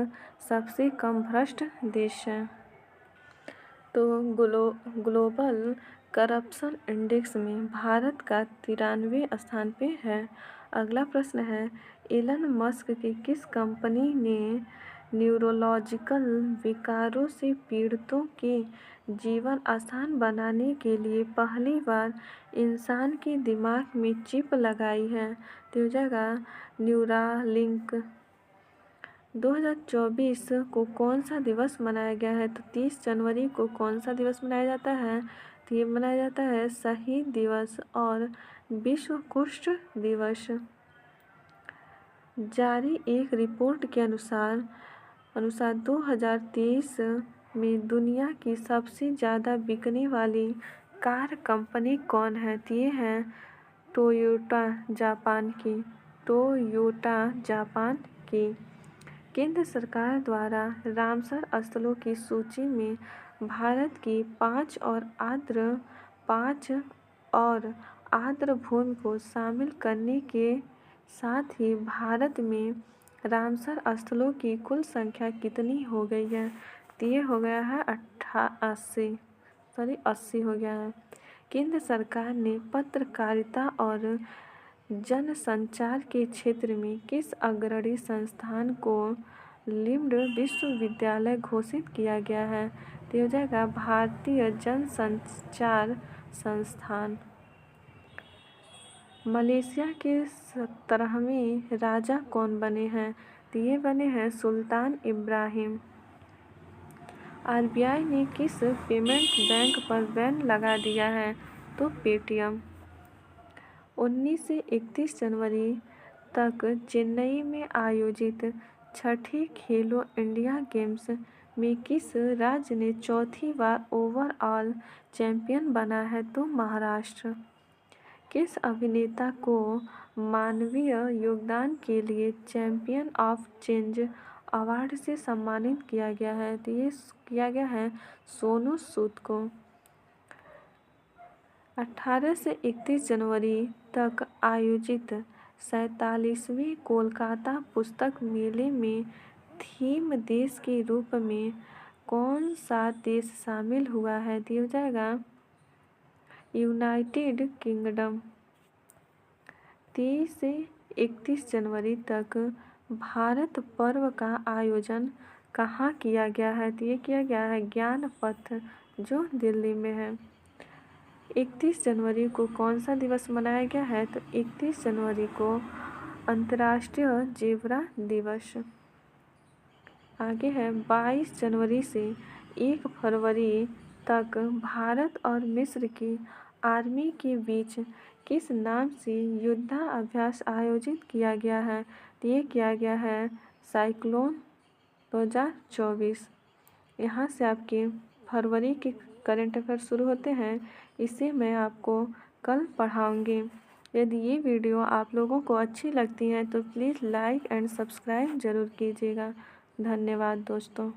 सबसे कम भ्रष्ट देश है। तो ग्लोबल करप्शन इंडेक्स में भारत का 93वें स्थान पे है। अगला प्रश्न है एलन मस्क की किस कंपनी ने न्यूरोलॉजिकल विकारों से पीड़ितों के जीवन आसान बनाने के लिए पहली बार इंसान के दिमाग में चिप लगाई है? तो हो जाएगा न्यूरालिंक। 2024 को कौन सा दिवस मनाया गया है? तो 30 जनवरी को कौन सा दिवस मनाया जाता है? तो ये मनाया जाता है शहीद दिवस और विश्व कुष्ठ दिवस। जारी एक रिपोर्ट के अनुसार 2023 में दुनिया की सबसे ज़्यादा बिकने वाली कार कंपनी कौन है? तो ये है टोयोटा जापान की। केंद्र सरकार द्वारा रामसर स्थलों की सूची में भारत की 5 और आर्द्र भूमि को शामिल करने के साथ ही भारत में रामसर स्थलों की कुल संख्या कितनी हो गई है? तो ये हो गया है 80 हो गया है। केंद्र सरकार ने पत्रकारिता और जनसंचार के क्षेत्र में किस अग्रणी संस्थान को डीम्ड विश्वविद्यालय घोषित किया गया है? तो हो जाएगा भारतीय जनसंचार संस्थान। मलेशिया के 17वें राजा कौन बने हैं? तो ये बने हैं सुल्तान इब्राहिम। RBI ने किस पेमेंट बैंक पर बैन लगा दिया है? तो पेटीएम। 19 से 31 जनवरी तक चेन्नई में आयोजित छठी खेलो इंडिया गेम्स में किस राज्य ने चौथी बार ओवरऑल चैंपियन बना है? तो महाराष्ट्र। किस अभिनेता को मानवीय योगदान के लिए चैंपियन ऑफ चेंज अवार्ड से सम्मानित किया गया है? तो ये किया गया है सोनू सूद को। 18 से 31 जनवरी तक आयोजित 47वीं कोलकाता पुस्तक मेले में थीम देश के रूप में कौन सा देश शामिल हुआ है? दिया जाएगा यूनाइटेड किंगडम। 23 से 31 जनवरी तक भारत पर्व का आयोजन कहाँ किया गया है? तो ये किया गया है ज्ञान पथ, जो दिल्ली में है। 31 जनवरी को कौन सा दिवस मनाया गया है? तो 31 जनवरी को अंतर्राष्ट्रीय जेब्रा दिवस। आगे है 22 जनवरी से 1 फरवरी तक भारत और मिस्र की आर्मी के बीच किस नाम से युद्धाभ्यास आयोजित किया गया है? तो ये किया गया है साइक्लोन 2024। यहाँ से आपके फरवरी के करंट अफेयर शुरू होते हैं। इसे मैं आपको कल पढ़ाऊँगी। यदि ये वीडियो आप लोगों को अच्छी लगती है तो प्लीज़ लाइक एंड सब्सक्राइब ज़रूर कीजिएगा। धन्यवाद दोस्तों।